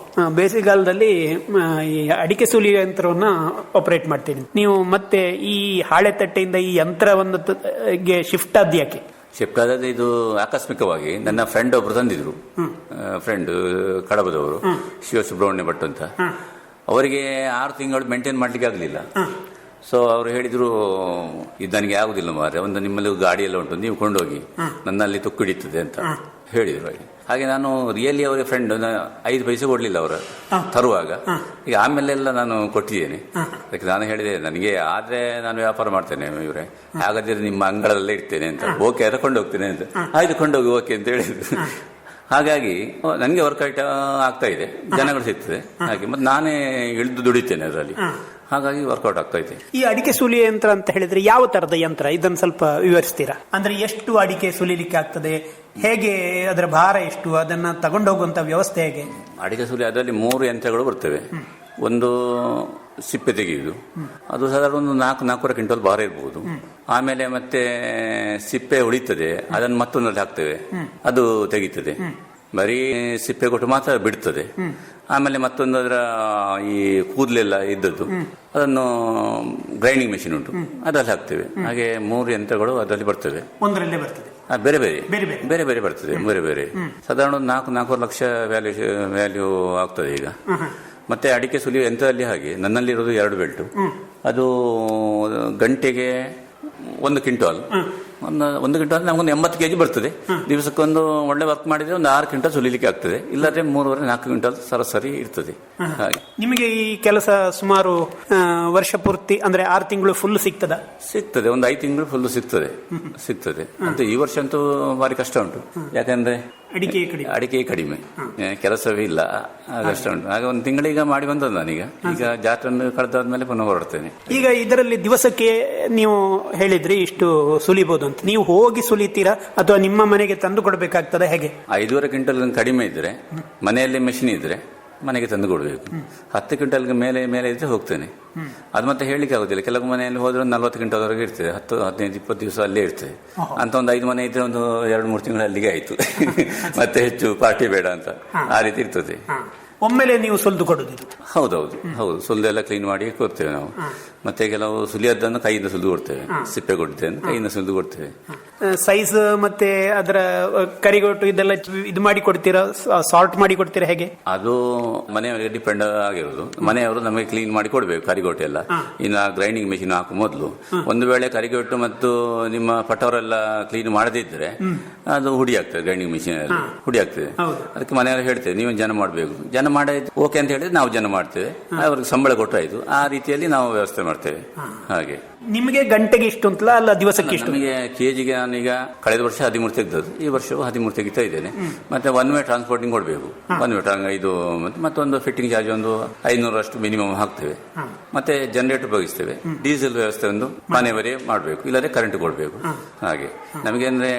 ಬೇಸಿಗೆಗಾಲದಲ್ಲಿ ಈ ಅಡಿಕೆ ಸುಲಿ ಯಂತ್ರವನ್ನ ಆಪರೇಟ್ ಮಾಡ್ತೀರಿ ನೀವು. ಮತ್ತೆ ಈ ಹಾಳೆ ತಟ್ಟೆಯಿಂದ ಈ ಯಂತ್ರವನ್ನು ಶಿಫ್ಟ್ ಆದ ಯಾಕೆ?
ಶಿಫ್ಟ್ ಆದದ್ದು ಇದು ಆಕಸ್ಮಿಕವಾಗಿ ನನ್ನ ಫ್ರೆಂಡ್ ಒಬ್ರು ತಂದಿದ್ರು. ಫ್ರೆಂಡ್ ಕಡಬದವರು, ಶಿವಸುಬ್ರಹ್ಮಣ್ಯ ಭಟ್ ಅಂತ. ಅವರಿಗೆ 6 ತಿಂಗಳು ಮೇಂಟೈನ್ ಮಾಡ್ಲಿಕ್ಕೆ ಆಗ್ಲಿಲ್ಲ. ಸೊ ಅವರು ಹೇಳಿದ್ರು, ಇದು ನನಗೆ ಆಗುದಿಲ್ಲ ಮಾರ್ರೆ, ಒಂದು ನಿಮ್ಮಲ್ಲಿ ಗಾಡಿ ಎಲ್ಲ ಉಂಟು, ನೀವು ಕೊಂಡೋಗಿ, ನನ್ನಲ್ಲಿ ತುಕ್ಕು ಹಿಡಿತದೆ ಅಂತ ಹೇಳಿದ್ರು. ಹಾಗೆ ನಾನು ರಿಯಲಿ ಅವರ ಫ್ರೆಂಡ್ 5 ಪೈಸೆ ಕೊಡ್ಲಿಲ್ಲ ಅವರು ತರುವಾಗ. ಈಗ ಆಮೇಲೆಲ್ಲ ನಾನು ಕೊಟ್ಟಿದ್ದೇನೆ. ಅದಕ್ಕೆ ನಾನು ಹೇಳಿದೆ, ನನಗೆ ಆದ್ರೆ ನಾನು ವ್ಯಾಪಾರ ಮಾಡ್ತೇನೆ ಇವರೇ, ಹಾಗಾದ್ರೆ ನಿಮ್ಮ ಅಂಗಳಲ್ಲೇ ಇಡ್ತೇನೆ ಅಂತ. ಓಕೆ, ಅದ ಕೊಂಡೋಗ್ತೇನೆ ಅಂತ. ಆಯ್ತು, ಕೊಂಡೋಗಿ ಓಕೆ ಅಂತ ಹೇಳಿದ್ರು. ಹಾಗಾಗಿ ನನಗೆ ವರ್ಕೌಟ್ ಆಗ್ತಾ ಇದೆ, ಜನಗಳು ಸಿಗ್ತದೆ. ಹಾಗೆ ಮತ್ತೆ ನಾನೇ ಇಳಿದು ದುಡಿತೇನೆ ಅದರಲ್ಲಿ, ಹಾಗಾಗಿ ವರ್ಕೌಟ್ ಆಗ್ತಾ ಇದೆ.
ಈ ಅಡಿಕೆ ಸುಲಿಯ ಯಂತ್ರ ಅಂತ ಹೇಳಿದ್ರೆ ಯಾವ ತರದ ಯಂತ್ರ, ಇದನ್ನು ಸ್ವಲ್ಪ ವಿವರಿಸ್ತೀರಾ? ಅಂದ್ರೆ ಎಷ್ಟು ಅಡಿಕೆ ಸುಲಿಲಿಕ್ಕೆ ಆಗ್ತದೆ, ಹೇಗೆ ಅದರ ಭಾರ ಎಷ್ಟು, ಅದನ್ನ ತಗೊಂಡೋಗುವಂತ ವ್ಯವಸ್ಥೆ ಹೇಗೆ?
ಅಡಿಕೆ ಸುಲಿ ಅದರಲ್ಲಿ 3 ಯಂತ್ರಗಳು ಬರ್ತವೆ. ಒಂದು ಸಿಪ್ಪೆ ತೆಗೆಯುವುದು, ಅದು ಸಾಧಾರಣ ಒಂದು 4-4.5 ಕ್ವಿಂಟಲ್ ಭಾರ ಇರ್ಬೋದು. ಆಮೇಲೆ ಮತ್ತೆ ಸಿಪ್ಪೆ ಉಳಿತದೆ, ಅದನ್ನು ಮತ್ತೊಂದಲ್ಲಿ ಹಾಕ್ತೇವೆ, ಅದು ತೆಗೀತದೆ. ಬರೀ ಸಿಪ್ಪೆ ಕೊಟ್ಟು ಮಾತ್ರ ಬಿಡ್ತದೆ. ಆಮೇಲೆ ಮತ್ತೊಂದು ಅದರ ಈ ಕೂದಲೆಲ್ಲ ಇದ್ದದ್ದು ಅದನ್ನು ಗ್ರೈಂಡಿಂಗ್ ಮೆಷಿನ್ ಉಂಟು, ಅದರಲ್ಲಿ ಹಾಕ್ತೇವೆ. ಹಾಗೆ 3 ಯಂತ್ರಗಳು ಅದರಲ್ಲಿ ಬರ್ತವೆ.
ಒಂದರಲ್ಲೇ ಬರ್ತದೆ,
ಬೇರೆ ಬೇರೆ ಬರ್ತದೆ, ಬೇರೆ ಬೇರೆ. ಸಾಧಾರಣ 4-4 ಲಕ್ಷ ವ್ಯಾಲ್ಯೂ ಆಗ್ತದೆ ಈಗ. ಮತ್ತೆ ಅಡಿಕೆ ಸುಲಿಯುವ ಯಂತ್ರದಲ್ಲಿ ಹಾಗೆ ನನ್ನಲ್ಲಿರೋದು 2 ಬೆಲ್ಟು. ಅದು ಗಂಟೆಗೆ 1 ಕ್ವಿಂಟಾಲ್, ಒಂದು ಕ್ವಿಂಟಾಲ್ ನಮಗೊಂದು 80 kg ಬರ್ತದೆ. ದಿವಸಕ್ಕೊಂದು ಒಳ್ಳೆ ವರ್ಕ್ ಮಾಡಿದ್ರೆ ಒಂದು 6 ಕ್ವಿಂಟಾಲ್ ಸುಲಿಲಿಕ್ಕೆ ಆಗ್ತದೆ, ಇಲ್ಲದ್ರೆ 3.5-4 ಕ್ವಿಂಟಾಲ್ ಸರಾಸರಿ ಇರ್ತದೆ. ಹಾಗೆ
ನಿಮಗೆ ಈ ಕೆಲಸ ಸುಮಾರು ವರ್ಷ ಪೂರ್ತಿ ಅಂದ್ರೆ 6 ತಿಂಗಳು ಫುಲ್ ಸಿಗ್ತದ?
ಸಿಗ್ತದೆ, ಒಂದು 5 ತಿಂಗಳು ಫುಲ್ ಸಿಗ್ತದೆ. ಅಂತ ಈ ವರ್ಷ ಅಂತೂ ಭಾರಿ ಕಷ್ಟ ಉಂಟು, ಯಾಕಂದ್ರೆ ಅಡಿಕೆ ಕಡಿಮೆ, ಕೆಲಸವೇ ಇಲ್ಲ, ಕಷ್ಟ ಉಂಟು. ಹಾಗೆ 1 ತಿಂಗಳೀಗ ಮಾಡಿ ಬಂದದ್ದು ನಾನೀಗ. ಈಗ ಜಾತ್ರೆ ಕಳೆದಾದ್ಮೇಲೆ ಪುನಃ ಹೊರಡ್ತೇನೆ.
ಈಗ ಇದರಲ್ಲಿ ದಿವಸಕ್ಕೆ ನೀವು ಹೇಳಿದ್ರಿ ಇಷ್ಟು ಸುಲಿಬಹುದು ಅಂತ, ನೀವು ಹೋಗಿ ಸುಲಿತೀರಾ ಅಥವಾ ನಿಮ್ಮ ಮನೆಗೆ ತಂದು ಕೊಡಬೇಕಾಗ್ತದೆ, ಹೇಗೆ?
5.5 ಕ್ವಿಂಟಲ್ ಕಡಿಮೆ ಇದ್ರೆ ಮನೆಯಲ್ಲಿ ಮೆಷಿನ್ ಇದ್ರೆ ಮನೆಗೆ ತಂದು ಕೊಡಬೇಕು. 10 ಕ್ವಿಂಟಲ್ಗೆ ಮೇಲೆ ಇದ್ರೆ ಹೋಗ್ತೇನೆ. ಅದು ಮತ್ತೆ ಹೇಳಿಕ್ಕೆ ಆಗುದಿಲ್ಲ, ಕೆಲವು ಮನೆಯಲ್ಲಿ ಹೋದ್ರೆ 40 ಕ್ವಿಂಟಲ್ವರೆಗೆ ಇರ್ತದೆ, 10-15-20 ದಿವಸ ಅಲ್ಲೇ ಇರ್ತದೆ. ಅಂತ ಒಂದು 5 ಮನೆ ಇದ್ರೆ ಒಂದು 2-3 ತಿಂಗಳು ಅಲ್ಲಿಗೆ ಆಯ್ತು. ಮತ್ತೆ ಹೆಚ್ಚು ಪಾರ್ಟಿ ಬೇಡ ಅಂತ ಆ ರೀತಿ ಇರ್ತದೆ.
ಒಮ್ಮೆಲೆ ನೀವು ಸುಲಿದು ಕೊಡುದು?
ಹೌದು, ಸುಲಿದೆಲ್ಲ ಕ್ಲೀನ್ ಮಾಡಿ ಕೊಡ್ತೇವೆ ನಾವು. ಮತ್ತೆ ಕೆಲವು ಸುಲಿಯೋದನ್ನು ಕೈಯಿಂದ ಸುಲಿದು ಕೊಡ್ತೇವೆ, ಸಿಪ್ಪೆ ಕೊಡ್ತೇವೆ, ಕೈಯಿಂದ ಸುಲಿದು ಕೊಡ್ತೇವೆ.
ಸೈಜ್ ಮತ್ತೆ ಅದರ ಕರಿಗೊಟ್ಟು ಇದೆಲ್ಲ ಇದು ಮಾಡಿ ಕೊಡ್ತೀರಾ, ಸಾರ್ಟ್ ಮಾಡಿ ಕೊಡ್ತೀರಾ, ಹೇಗೆ?
ಅದು ಮನೆಯವರಿಗೆ ಡಿಪೆಂಡ್ ಆಗಿರೋದು. ಮನೆಯವರು ನಮಗೆ ಕ್ಲೀನ್ ಮಾಡಿ ಕೊಡ್ಬೇಕು ಕರಿಗೊಟ್ಟು ಎಲ್ಲ. ಇನ್ನು ಗ್ರೈಂಡಿಂಗ್ ಮೆಷಿನ್ ಹಾಕುವ ಮೊದಲು ಒಂದು ವೇಳೆ ಕರಿಗೊಟ್ಟು ಮತ್ತು ನಿಮ್ಮ ಪಟವರೆಲ್ಲ ಕ್ಲೀನ್ ಮಾಡದಿದ್ರೆ ಅದು ಹುಡಿ ಆಗ್ತದೆ, ಗ್ರೈಂಡಿಂಗ್ ಮೆಷಿನ್ ಅಲ್ಲಿ ಹುಡಿ ಆಗ್ತದೆ. ಅದಕ್ಕೆ ಮನೆಯವರು ಹೇಳ್ತೇವೆ ನೀವು ಜನ ಮಾಡಬೇಕು, ಜನ ಮಾಡಿ ಓಕೆ ಅಂತ ಹೇಳಿದ್ರೆ ನಾವು ಜನ ಮಾಡ್ತೇವೆ, ಅವ್ರಿಗೆ ಸಂಬಳ ಕೊಟ್ಟಾಯ್ತು. ಆ ರೀತಿಯಲ್ಲಿ ನಾವು ವ್ಯವಸ್ಥೆ ಮಾಡ್ತೇವೆ. ಹಾಗೆ
ನಿಮಗೆ ಗಂಟೆಗೆ ಇಷ್ಟು ಅಂತಲ್ಲ, ಅಲ್ಲ ದಿವಸಕ್ಕೆ ಇಷ್ಟು?
ನಮಗೆ ಕೆಜಿಗೆ ನಾನೀಗ ಕಳೆದ ವರ್ಷ 13 ತೆಗೆದದ್ದು, ಈ ವರ್ಷವೂ 13 ತೆಗಿತಾ ಇದ್ದೇನೆ. ಮತ್ತೆ 1 ವೇ ಟ್ರಾನ್ಸ್ಪೋರ್ಟಿಂಗ್ ಕೊಡಬೇಕು, 1 ವೇ ಇದು ಮತ್ತೊಂದು ಫಿಟ್ಟಿಂಗ್ ಚಾರ್ಜ್ ಒಂದು 500 ಅಷ್ಟು ಮಿನಿಮಮ್ ಹಾಕ್ತೇವೆ. ಮತ್ತೆ ಜನರೇಟರ್ ಉಪಯೋಗಿಸ್ತೇವೆ. ಡೀಸೆಲ್ ವ್ಯವಸ್ಥೆ ಒಂದು ಮನೆಯವರೇ ಮಾಡಬೇಕು, ಇಲ್ಲದ್ರೆ ಕರೆಂಟ್ ಕೊಡಬೇಕು. ಹಾಗೆ ನಮಗೆ ಅಂದ್ರೆ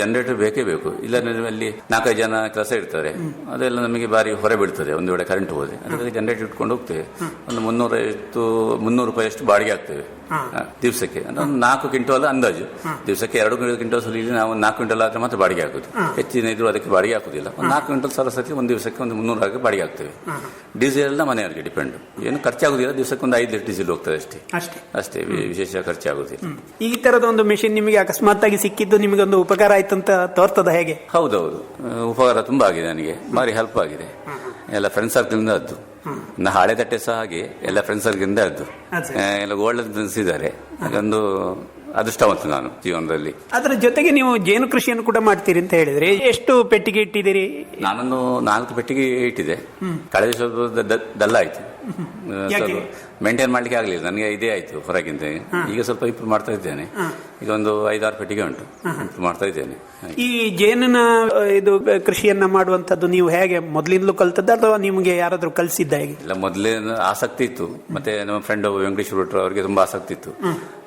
ಜನರೇಟರ್ ಬೇಕೇ ಬೇಕು, ಇಲ್ಲದ್ರೆ ಅಲ್ಲಿ 4-5 ಜನ ಕೆಲಸ ಇರ್ತಾರೆ, ಅದೆಲ್ಲ ನಮಗೆ ಬಾರಿ ಹೊರ ಬೀಳ್ತದೆ ಒಂದು ವೇಳೆ ಕರೆಂಟ್ ಹೋದ್ರೆ. ಅದಕ್ಕೆ ಜನರೇಟರ್ ಇಟ್ಕೊಂಡು ಹೋಗ್ತೇವೆ. ಒಂದು 300 ರೂಪಾಯಿ ಅಷ್ಟು ಬಾಡಿಗೆ ಆಗ್ತೇವೆ ದಿವಸಕ್ಕೆ. ಅಂದ್ರೆ ಒಂದು 4 ಕ್ವಿಂಟಲ್ ಅಂದಾಜು ದಿವಸಕ್ಕೆ 2 ಕ್ವಿಂಟಲ್ ಸುಲಿಲಿ ನಾವು 4 ಕ್ವಿಂಟಲ್ ಆದ್ರೆ ಮಾತ್ರ ಬಾಡಿಗೆ ಹಾಕುದು. ಹೆಚ್ಚಿನ ಇದ್ರು ಅದಕ್ಕೆ ಬಾಡಿಗೆ ಹಾಕುದಿಲ್ಲ. ಒಂದು 4 ಕ್ವಿಂಟಲ್ ಸರಾಸರಿ ಒಂದು ದಿವಸಕ್ಕೆ ಒಂದು 300 ಆಗಿ ಬಾಡಿಗೆ ಹಾಕ್ತೇವೆ. ಡೀಸೆಲ್ ಎಲ್ಲ ಮನೆಯವರಿಗೆ ಡಿಪೆಂಡ್, ಏನು ಖರ್ಚಾಗುದಿಲ್ಲ. ದಿವಸಕ್ಕೆ ಒಂದು 5 ಲೀಟರ್ ಡೀಸೆಲ್ ಹೋಗ್ತದೆ ಅಷ್ಟೇ, ವಿಶೇಷ ಖರ್ಚಾಗುದಿಲ್ಲ.
ಈ ತರದ ಒಂದು ಮೆಷಿನ್ ನಿಮಗೆ ಅಕಸ್ಮಾತ್ ಆಗಿ ಸಿಕ್ಕಿದ್ದು ನಿಮಗೆ ಒಂದು ಉಪಕಾರ ಆಯ್ತು ಅಂತ ತೋರ್ತದ, ಹೇಗೆ?
ಹೌದೌದು, ಉಪಕಾರ ತುಂಬಾ ಆಗಿದೆ ನನಗೆ, ಭಾರಿ ಹೆಲ್ಪ್ ಆಗಿದೆ. ಎಲ್ಲ ಫ್ರೆಂಡ್ ಸರ್ಕಲ್ ಅದ್ದು, ಹಳೆ ತಟ್ಟೆ ಸಹ ಹಾಗೆ ಎಲ್ಲ ಫ್ರೆಂಡ್ ಸರ್ಕಲ್ ಅದ್ದು, ಎಲ್ಲ ಗೋಲ್ಡ್ ಇದ್ದಾರೆ. ಅದೊಂದು ಅದೃಷ್ಟವಂತ ನಾನು ಜೀವನದಲ್ಲಿ.
ಅದರ ಜೊತೆಗೆ ನೀವು ಜೇನು ಕೃಷಿಯನ್ನು ಕೂಡ ಮಾಡ್ತೀರಿ ಅಂತ ಹೇಳಿದ್ರೆ, ಎಷ್ಟು ಪೆಟ್ಟಿಗೆ ಇಟ್ಟಿದ್ದೀರಿ?
ನಾನೊಂದು 4 ಪೆಟ್ಟಿಗೆ ಇಟ್ಟಿದೆ. ಕಳೆದ ಸ್ವಲ್ಪ ಡಲ್ ಆಯ್ತು, ಮೇಂಟೈನ್ ಮಾಡ್ಲಿಕ್ಕೆ ಆಗ್ಲಿಲ್ಲ ನನಗೆ. ಇದೇ ಆಯ್ತು ಹೊರಗಿಂತ. ಈಗ ಸ್ವಲ್ಪ ಇಂಪ್ರೂವ್ ಮಾಡ್ತಾ ಇದ್ದೇನೆ. ಈಗ ಒಂದು 5-6 ಪೆಟ್ಟಿಗೆ ಉಂಟು, ಇಂಪ್ರೂವ್ ಮಾಡ್ತಾ ಇದ್ದೇನೆ.
ಈ ಜೇನಿನ ಇದು ಕೃಷಿಯನ್ನ ಮಾಡುವಂತದ್ದು ನೀವು ಹೇಗೆ ಮೊದಲಿಂದಲೂ ಕಲ್ತದ್ದ ಅಥವಾ ನಿಮಗೆ ಯಾರಾದ್ರೂ ಕಲಿಸಿದ್ದ? ಹೇಗೆ?
ಇಲ್ಲ, ಮೊದಲಿನ ಆಸಕ್ತಿ ಇತ್ತು. ಮತ್ತೆ ನಮ್ಮ ಫ್ರೆಂಡ್ ವೆಂಕಟೇಶ್ ಭಟ್ರು ಅವರಿಗೆ ತುಂಬಾ ಆಸಕ್ತಿ ಇತ್ತು.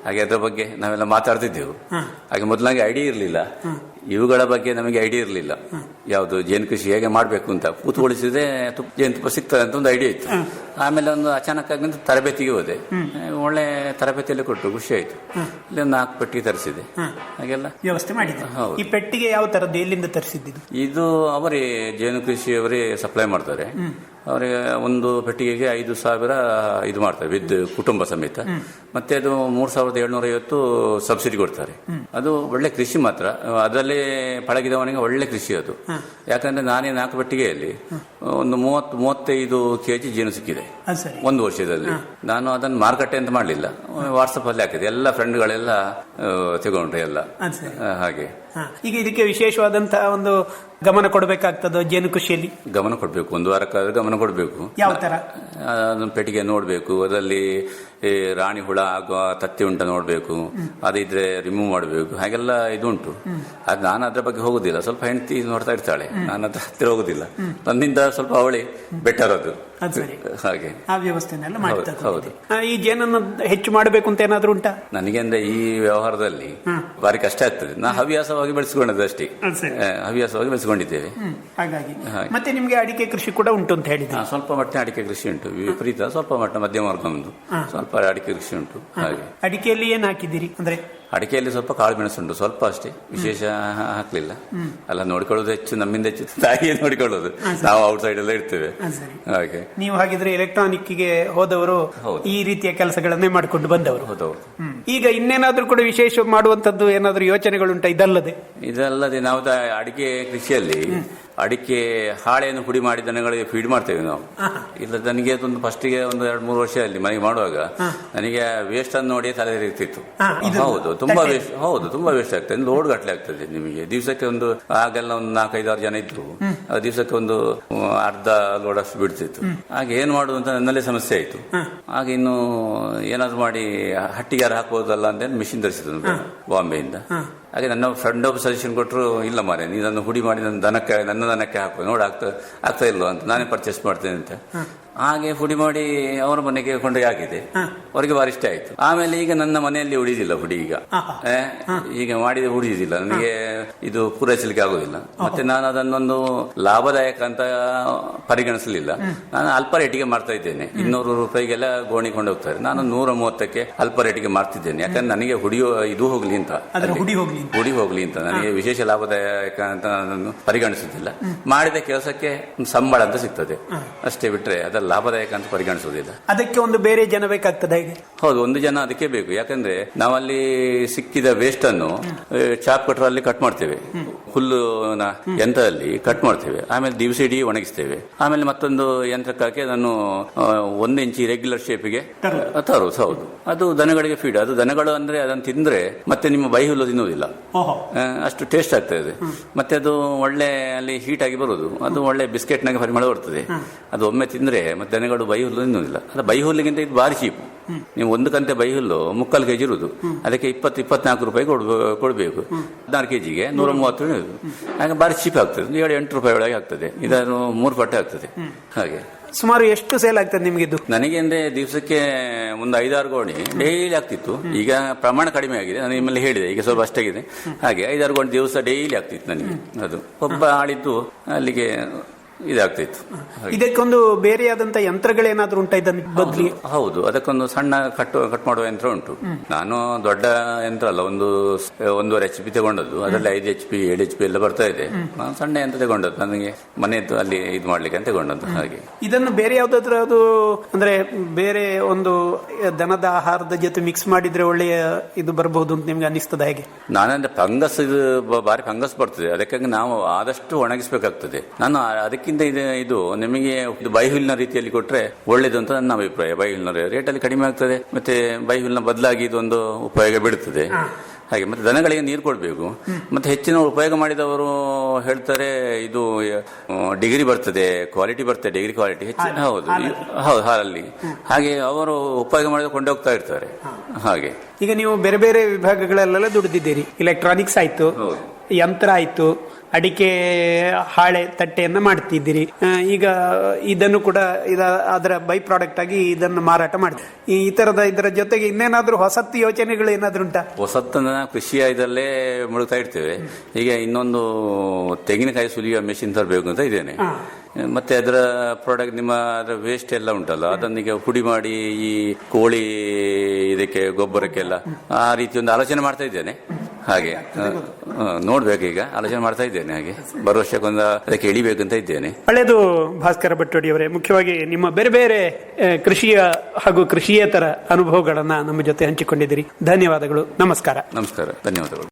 ಹಾಗೆ ಅದರ ಬಗ್ಗೆ ನಾವೆಲ್ಲ ಮಾತಾಡ್ತಿದ್ದೆವು. ಹಾಗೆ ಮೊದಲಾಗಿ ಐಡಿಯಾ ಇರಲಿಲ್ಲ, ಇವುಗಳ ಬಗ್ಗೆ ನಮಗೆ ಐಡಿಯಾ ಇರಲಿಲ್ಲ. ಯಾವುದು ಜೇನು ಕೃಷಿ ಹೇಗೆ ಮಾಡಬೇಕು ಅಂತ ಕೂತ್ಕೊಳಿಸಿದ್ರೆ ಜೇನುತುಪ್ಪ ಸಿಗ್ತದೆ ಅಂತ ಒಂದು ಐಡಿಯಾ ಇತ್ತು. ಆಮೇಲೆ ಒಂದು ಅಚಾನಕ್ ಆಗಿ ತರಬೇತಿಗೆ ಹೋದೆ. ಒಳ್ಳೆ ತರಬೇತಿಯಲ್ಲಿ ಕೊಟ್ಟು ಖುಷಿ ಆಯ್ತು. ಇಲ್ಲಿ ಒಂದು 4 ಪೆಟ್ಟಿಗೆ ತರಿಸಿದೆ. ಹಾಗೆಲ್ಲ ವ್ಯವಸ್ಥೆ ಮಾಡಿದೆ.
ಈ ಪೆಟ್ಟಿಗೆ ಯಾವ ತರದ್ದು, ಎಲ್ಲಿಂದ ತರಿಸಿದ್ದು?
ಇದು ಅವರೇ ಜೇನು ಕೃಷಿ ಅವರೇ ಸಪ್ಲೈ ಮಾಡ್ತಾರೆ. ಅವರಿಗೆ ಒಂದು ಪೆಟ್ಟಿಗೆಗೆ 5,000 ಇದು ಮಾಡ್ತಾರೆ ವಿದ್ ಕುಟುಂಬ ಸಮೇತ. ಮತ್ತೆ ಅದು 3,750 ಸಬ್ಸಿಡಿ ಕೊಡ್ತಾರೆ. ಅದು ಒಳ್ಳೆ ಕೃಷಿ ಮಾತ್ರ, ಅದರಲ್ಲೇ ಪಳಗಿದವನಿಗೆ ಒಳ್ಳೆ ಕೃಷಿ ಅದು. ಯಾಕಂದ್ರೆ ನಾನೇ 4 ಪೆಟ್ಟಿಗೆಯಲ್ಲಿ ಒಂದು 30-35 ಕೆಜಿ ಜೇನು ಸಿಕ್ಕಿದೆ ಒಂದು ವರ್ಷದಲ್ಲಿ. ನಾನು ಅದನ್ನು ಮಾರುಕಟ್ಟೆ ಅಂತ ಮಾಡಲಿಲ್ಲ, ವಾಟ್ಸಪ್ ಅಲ್ಲಿ ಹಾಕಿದೆ. ಎಲ್ಲ ಫ್ರೆಂಡ್ಗಳೆಲ್ಲ ತಗೊಂಡ್ರೆ ಎಲ್ಲ ಹಾಗೆ.
ಈಗ ಇದಕ್ಕೆ ವಿಶೇಷವಾದಂತಹ ಒಂದು ಗಮನ ಕೊಡಬೇಕಾಗ್ತದೋ ಜೇನು ಕೃಷಿಯಲ್ಲಿ?
ಗಮನ ಕೊಡಬೇಕು, ಒಂದು ವಾರಕ್ಕಾದ್ರೆ ಗಮನ ಕೊಡಬೇಕು.
ಯಾವ ತರ?
ಅದನ್ನು ಪೆಟ್ಟಿಗೆ ನೋಡಬೇಕು, ಅದರಲ್ಲಿ ರಾಣಿ ಹುಳ ಆಗುವ ತತ್ತಿ ಉಂಟ ನೋಡಬೇಕು, ಅದಿದ್ರೆ ರಿಮೂವ್ ಮಾಡಬೇಕು, ಹಾಗೆಲ್ಲ ಇದು ಉಂಟು. ಅದು ನಾನು ಅದ್ರ ಬಗ್ಗೆ ಹೋಗುದಿಲ್ಲ, ಸ್ವಲ್ಪ ಹೆಂಡತಿ ನೋಡ್ತಾ ಇರ್ತಾಳೆ, ನಾನು ಅದ್ರ ಹತ್ತಿರ ಹೋಗುದಿಲ್ಲ. ನನ್ನಿಂದ ಸ್ವಲ್ಪ ಅವಳಿ ಬೆಟರ್ ಅದು. ಹಾಗೆ
ಆ ವ್ಯವಸ್ಥೆನೆಲ್ಲ ಮಾಡ್ತಾ. ಹೌದು. ಈ ಜೇನನ್ನು ಹೆಚ್ಚು ಮಾಡಬೇಕು ಅಂತ ಏನಾದ್ರು ಉಂಟಾ?
ನನಗೆ ಅಂದ್ರೆ ಈ ವ್ಯವಹಾರದಲ್ಲಿ ಬಾರಿ ಕಷ್ಟ ಆಗ್ತದೆ. ನಾ ಹವ್ಯಾಸವಾಗಿ ಬೆಳೆಸಿಕೊಂಡದ್ದು ಅಷ್ಟೇ, ಹವ್ಯಾಸವಾಗಿ ಬೆಳೆಸಿಕೊಂಡಿದ್ದೇವೆ.
ಹಾಗಾಗಿ ಮತ್ತೆ ನಿಮ್ಗೆ ಅಡಿಕೆ ಕೃಷಿ ಕೂಡ ಉಂಟು ಅಂತ ಹೇಳಿದ್ರೆ?
ಸ್ವಲ್ಪ ಮಟ್ಟಿನ ಅಡಿಕೆ ಕೃಷಿ ಉಂಟು, ವಿಪರೀತ ಸ್ವಲ್ಪ ಮಟ್ಟ ಮಧ್ಯಮ ವರ್ಗ ಒಂದು ಸ್ವಲ್ಪ ಅಡಿಕೆ ಕೃಷಿ ಉಂಟು. ಹಾಗೆ
ಅಡಿಕೆಯಲ್ಲಿ ಏನ್ ಹಾಕಿದ್ದೀರಿ? ಅಂದ್ರೆ
ಅಡಿಕೆಯಲ್ಲಿ ಸ್ವಲ್ಪ ಕಾಳು ಮೆಣಸು ಉಂಟು, ಸ್ವಲ್ಪ ಅಷ್ಟೇ, ವಿಶೇಷ ಹಾಕ್ಲಿಲ್ಲ. ಎಲ್ಲ ನೋಡಿಕೊಳ್ಳೋದು ಹೆಚ್ಚು, ನಮ್ಮಿಂದ ಹೆಚ್ಚು ತಾಯಿಯೇ ನೋಡಿಕೊಳ್ಳೋದು, ನಾವು ಔಟ್ ಸೈಡ್ ಎಲ್ಲ ಇರ್ತೇವೆ. ಹಾಗೆ
ನೀವು ಹಾಗಿದ್ರೆ ಎಲೆಕ್ಟ್ರಾನಿಕ್ ಗೆ ಹೋದವರು, ಈ ರೀತಿಯ ಕೆಲಸಗಳನ್ನೇ ಮಾಡಿಕೊಂಡು ಬಂದವರು.
ಹೌದೌದು.
ಈಗ ಇನ್ನೇನಾದ್ರೂ ಕೂಡ ವಿಶೇಷ ಮಾಡುವಂತದ್ದು ಏನಾದ್ರೂ ಯೋಚನೆಗಳುಂಟಾ
ಇದಲ್ಲದೆ? ನಾವು ಅಡಿಕೆ ಕೃಷಿಯಲ್ಲಿ ಅಡಿಕೆ ಹಾಳೆಯನ್ನು ಪುಡಿ ಮಾಡಿ ದನಗಳಿಗೆ ಫೀಡ್ ಮಾಡ್ತೇವೆ ನಾವು. ಇಲ್ಲ, ನನಗೆ ಅದೊಂದು ಫಸ್ಟಿಗೆ ಒಂದು 2-3 ವರ್ಷ ಅಲ್ಲಿ ಮನೆಗೆ ಮಾಡುವಾಗ ನನಗೆ ವೇಸ್ಟ್ ಅನ್ನು ನೋಡಿ ತಲೆ ಇರ್ತಿತ್ತು. ಹೌದು, ತುಂಬಾ ವೇಸ್ಟ್. ಹೌದು, ತುಂಬಾ ವೇಸ್ಟ್ ಆಗ್ತದೆ, ಲೋಡ್ ಗಟ್ಟಲೆ ಆಗ್ತದೆ ನಿಮಗೆ. ದಿವಸಕ್ಕೆ ಒಂದು, ಆಗೆಲ್ಲ ಒಂದು 4-5-6 ಜನ ಇದ್ರು, ದಿವಸಕ್ಕೆ ಒಂದು ಅರ್ಧ ಲೋಡ್ ಅಷ್ಟು ಬಿಡ್ತಿತ್ತು. ಹಾಗೆ ಏನ್ ಮಾಡುದು ಅಂತ ನನ್ನಲ್ಲೇ ಸಮಸ್ಯೆ ಆಯ್ತು. ಹಾಗೆ ಇನ್ನು ಏನಾದ್ರು ಮಾಡಿ ಹಟ್ಟಿಗಾರ ಹಾಕ್ಬೋದಲ್ಲ ಅಂತ ಮಿಷಿನ್ ತರಿಸಿದ್ರು ಬಾಂಬೆಯಿಂದ. ಹಾಗೆ ನನ್ನ ಫ್ರೆಂಡ್ ಒಬ್ಬ ಸಜೆಷನ್ ಕೊಟ್ಟರು, ಇಲ್ಲ ಮಾರೆ, ನೀನನ್ನು ಹುಡಿ ಮಾಡಿ ನನ್ನ ದನಕ್ಕೆ ಹಾಕುವ, ನೋಡಿ ಆಗ್ತಾ ಇಲ್ವಾ ಅಂತ, ನಾನೇ ಪರ್ಚೇಸ್ ಮಾಡ್ತೇನೆ ಅಂತ. ಹಾಗೆ ಹುಡಿ ಮಾಡಿ ಅವರ ಮನೆಗೆ ಕೊಂಡೋಗಿ ಹಾಕಿದೆ. ಅವರಿಗೆ ಬಾರಿ ಇಷ್ಟ ಆಯ್ತು. ಆಮೇಲೆ ಈಗ ನನ್ನ ಮನೆಯಲ್ಲಿ ಉಳಿದಿಲ್ಲ ಹುಡಿ. ಈಗ ಮಾಡಿದ ಉಳಿದಿಲ್ಲ, ನನಗೆ ಇದು ಪೂರೈಸಲಿಕ್ಕೆ ಆಗುದಿಲ್ಲ. ಮತ್ತೆ ನಾನು ಅದನ್ನೊಂದು ಲಾಭದಾಯಕ ಅಂತ ಪರಿಗಣಿಸಲಿಲ್ಲ. ನಾನು ಅಲ್ಪ ರೇಟಿಗೆ ಮಾಡ್ತಾ ಇದ್ದೇನೆ. 200 ರೂಪಾಯಿಗೆಲ್ಲ ಗೋಣಿ ಕೊಂಡೋಗ್ತಾರೆ, ನಾನು 130ಕ್ಕೆ ಅಲ್ಪ ರೇಟಿಗೆ ಮಾಡ್ತಿದ್ದೇನೆ. ಯಾಕಂದ್ರೆ ನನಗೆ ಇದು ಹೋಗ್ಲಿ ಅಂತ, ಹುಡಿ ಹೋಗ್ಲಿ ಅಂತ, ನನಗೆ ವಿಶೇಷ ಲಾಭದಾಯಕ ಅಂತ ನಾನು ಪರಿಗಣಿಸುತ್ತಿಲ್ಲ. ಮಾಡಿದ ಕೆಲಸಕ್ಕೆ ಸಂಬಳ ಅಂತ ಸಿಗ್ತದೆ ಅಷ್ಟೇ, ಬಿಟ್ರೆ ಅದರ ಲಾಭದಾಯಕ ಅಂತ ಪರಿಗಣಿಸುವುದಿಲ್ಲ.
ಅದಕ್ಕೆ ಒಂದು ಬೇರೆ ಜನ ಬೇಕಾಗ್ತದೆ.
ಹೌದು, ಒಂದು ಜನ ಅದಕ್ಕೆ ಬೇಕು. ಯಾಕಂದ್ರೆ ನಾವಲ್ಲಿ ಸಿಕ್ಕಿದ ವೇಸ್ಟ್ ಅನ್ನು ಚಾಪ್ ಕಟರ್ ಅಲ್ಲಿ ಕಟ್ ಮಾಡ್ತೇವೆ, ಹುಲ್ಲು ಯಂತ್ರದಲ್ಲಿ ಕಟ್ ಮಾಡ್ತೇವೆ, ಆಮೇಲೆ ದಿವಸ ಇಡೀ ಒಣಗಿಸ್ತೇವೆ, ಆಮೇಲೆ ಮತ್ತೊಂದು ಯಂತ್ರಕ್ಕೆ ಹಾಕಿ ಅದನ್ನು 1 ಇಂಚ್ ರೆಗ್ಯುಲರ್ ಶೇಪಿಗೆ ತರುವುದು. ಹೌದು, ಅದು ದನಗಳಿಗೆ ಫೀಡ್. ಅದು ದನಗಳು ಅಂದ್ರೆ ಅದನ್ನು ತಿಂದ್ರೆ ಮತ್ತೆ ನಿಮ್ಮ ಬೈ ಹುಲ್ಲು ತಿನ್ನುವುದಿಲ್ಲ, ಅಷ್ಟು ಟೇಸ್ಟ್ ಆಗ್ತದೆ. ಮತ್ತೆ ಅದು ಒಳ್ಳೆ ಅಲ್ಲಿ ಹೀಟ್ ಆಗಿ ಬರುವುದು, ಅದು ಒಳ್ಳೆ ಬಿಸ್ಕೆಟ್ ನಾಗೆ ಪರಿಮಳ ಬರ್ತದೆ. ಅದು ಒಮ್ಮೆ ತಿಂದ್ರೆ ಮತ್ತೆ ದನಗಳು ಬೈ ಹುಲ್ಲು ತಿನ್ನುವುದಿಲ್ಲ. ಅದು ಬೈ ಹುಲ್ಲಿಗಿಂತ ಇದು ಭಾರಿ ಚೀಪ್. ನೀವು 1 ಕಂತೆ ಬೈ ಹುಲ್ಲು 3/4 kg ಇರುವುದು, ಅದಕ್ಕೆ 20-24 ರೂಪಾಯಿ ಕೊಡಬೇಕು. 16 kgಗೆ 130. ಹಾಗೆ ಭಾರಿ ಚೀಪ್ ಆಗ್ತದೆ, 7-8 ರೂಪಾಯಿ ಒಳಗೆ ಆಗ್ತದೆ. ಇದನ್ನು 3 ಪಟ್ಟೆ ಆಗ್ತದೆ. ಹಾಗೆ
ಸುಮಾರು ಎಷ್ಟು ಸೇಲ್ ಆಗ್ತದೆ ನಿಮಗೆ?
ನನಗೆ ಅಂದ್ರೆ ದಿವಸಕ್ಕೆ ಒಂದು 5-6 ಗೋಣಿ ಡೈಲಿ ಆಗ್ತಿತ್ತು. ಈಗ ಪ್ರಮಾಣ ಕಡಿಮೆ ಆಗಿದೆ, ನಾನು ನಿಮ್ಮಲ್ಲಿ ಹೇಳಿದೆ, ಈಗ ಸ್ವಲ್ಪ ಅಷ್ಟಾಗಿದೆ. ಹಾಗೆ 5-6 ಗೋಣಿ ದಿವಸ ಡೈಲಿ ಆಗ್ತಿತ್ತು ನನಗೆ. ಅದು ಒಬ್ಬ ಆಳಿದ್ದು ಅಲ್ಲಿಗೆ ಇದಾಗ್ತಿತ್ತು.
ಇದಕ್ಕೊಂದು ಬೇರೆಯಾದಂತ ಯಂತ್ರಗಳೇನಾದ್ರೂ ಉಂಟಾ ಇದನ್ನ ಬದಲಿ?
ಹೌದು, ಅದಕ್ಕೊಂದು ಸಣ್ಣ ಕಟ್ ಮಾಡುವ ಯಂತ್ರ ಉಂಟು. ನಾನು ದೊಡ್ಡ ಯಂತ್ರ ಅಲ್ಲ, 1.5 HP ತಗೊಂಡದ್ದು. ಅದರಲ್ಲಿ 5 HP 7 HP ಎಲ್ಲ ಬರ್ತಾ ಇದೆ. ನಾನು ಸಣ್ಣ ಯಂತ್ರ ತಗೊಂಡದ್ದು, ನನಗೆ ಮನೆಯದ್ದು ಅಲ್ಲಿ ಇದು ಮಾಡ್ಲಿಕ್ಕೆ ಅಂತ ತಗೊಂಡದ್ದು. ಹಾಗೆ ಇದನ್ನು
ಬೇರೆ ಯಾವ್ದಾದ್ರು ಅದು ಅಂದ್ರೆ ಬೇರೆ ಒಂದು ದನದ ಆಹಾರದ ಜೊತೆ ಮಿಕ್ಸ್ ಮಾಡಿದ್ರೆ ಒಳ್ಳೆಯ ಇದು ಬರಬಹುದು ಅಂತ ನಿಮ್ಗೆ ಅನಿಸ್ತದ? ಹೇಗೆ?
ನಾನಂದ್ರೆ ಫಂಗಸ್, ಇದು ಬಾರಿ ಫಂಗಸ್ ಬರ್ತದೆ, ಅದಕ್ಕಾಗಿ ನಾವು ಆದಷ್ಟು ಒಣಗಿಸ್ಬೇಕಾಗ್ತದೆ. ನಾನು ಅದಕ್ಕಿಂತ ಇದು ನಿಮಗೆ ಬೈಹುಲ್ನ ರೀತಿಯಲ್ಲಿ ಕೊಟ್ರೆ ಒಳ್ಳೇದು ಅಂತ ನನ್ನ ಅಭಿಪ್ರಾಯ. ಬೈಹುಲ್ನ ರೇಟಲ್ಲಿ ಕಡಿಮೆ ಆಗ್ತದೆ, ಮತ್ತೆ ಬೈಹುಲ್ನ ಬದಲಾಗಿ ಇದೊಂದು ಉಪಯೋಗ ಬೀಳುತ್ತದೆ. ಹಾಗೆ ಮತ್ತೆ ದನಗಳಿಗೆ ನೀರು ಕೊಡಬೇಕು. ಮತ್ತೆ ಹೆಚ್ಚಿನ ಉಪಯೋಗ ಮಾಡಿದವರು ಹೇಳ್ತಾರೆ ಇದು ಡಿಗ್ರಿ ಬರ್ತದೆ, ಕ್ವಾಲಿಟಿ ಬರ್ತದೆ, ಡಿಗ್ರಿ ಕ್ವಾಲಿಟಿ ಹೆಚ್ಚು. ಹೌದು ಹೌದು, ಹಾಲಲ್ಲಿ. ಹಾಗೆ ಅವರು ಉಪಯೋಗ ಮಾಡಿದ ಕೊಂಡೋಗ್ತಾ ಇರ್ತಾರೆ. ಹಾಗೆ
ಈಗ ನೀವು ಬೇರೆ ಬೇರೆ ವಿಭಾಗಗಳಲ್ಲೆಲ್ಲ ದುಡಿದಿದ್ದೀರಿ. ಎಲೆಕ್ಟ್ರಾನಿಕ್ಸ್ ಆಯ್ತು, ಯಂತ್ರ ಆಯ್ತು, ಅಡಿಕೆ ಹಾಳೆ ತಟ್ಟೆಯನ್ನ ಮಾಡ್ತಿದ್ದೀರಿ. ಈಗ ಇದನ್ನು ಕೂಡ ಅದರ ಬೈ ಪ್ರಾಡಕ್ಟ್ ಆಗಿ ಇದನ್ನು ಮಾರಾಟ ಮಾಡ್ತೀವಿ. ಇದರ ಜೊತೆಗೆ ಇನ್ನೇನಾದ್ರೂ ಹೊಸತ್ತು ಯೋಚನೆಗಳು ಏನಾದ್ರೂ ಉಂಟಾ?
ಹೊಸತ್ತನ್ನ ಕೃಷಿಯ ಇದರಲ್ಲೇ ಮುಳುಗ್ತಾ ಇರ್ತೇವೆ. ಈಗ ಇನ್ನೊಂದು ತೆಂಗಿನಕಾಯಿ ಸುಲಿಯುವ ಮೆಷಿನ್ ತರಬೇಕು ಅಂತ ಇದ್ದೇನೆ. ಮತ್ತೆ ಅದರ ಪ್ರಾಡಕ್ಟ್, ನಿಮ್ಮ ಅದರ ವೇಸ್ಟ್ ಎಲ್ಲ ಉಂಟಲ್ಲ, ಅದನ್ನೀಗ ಪುಡಿ ಮಾಡಿ ಈ ಕೋಳಿ ಇದಕ್ಕೆ ಗೊಬ್ಬರಕ್ಕೆಲ್ಲ ಆ ರೀತಿ ಒಂದು ಆಲೋಚನೆ ಮಾಡ್ತಾ ಇದ್ದೇನೆ. ಹಾಗೆ ನೋಡ್ಬೇಕು, ಈಗ ಆಲೋಚನೆ ಮಾಡ್ತಾ ಇದ್ದೇನೆ. ಹಾಗೆ ಬರುವ ವರ್ಷಕ್ಕೊಂದು ಅದಕ್ಕೆ ಇಳಿಬೇಕಂತ ಇದ್ದೇನೆ.
ಒಳ್ಳೆಯದು ಭಾಸ್ಕರ ಭಟ್ಟೋಡಿ ಅವರೇ, ಮುಖ್ಯವಾಗಿ ನಿಮ್ಮ ಬೇರೆ ಬೇರೆ ಕೃಷಿಯ ಹಾಗೂ ಕೃಷಿಯೇತರ ಅನುಭವಗಳನ್ನ ನಮ್ಮ ಜೊತೆ ಹಂಚಿಕೊಂಡಿದ್ದೀರಿ. ಧನ್ಯವಾದಗಳು. ನಮಸ್ಕಾರ.
ನಮಸ್ಕಾರ, ಧನ್ಯವಾದಗಳು.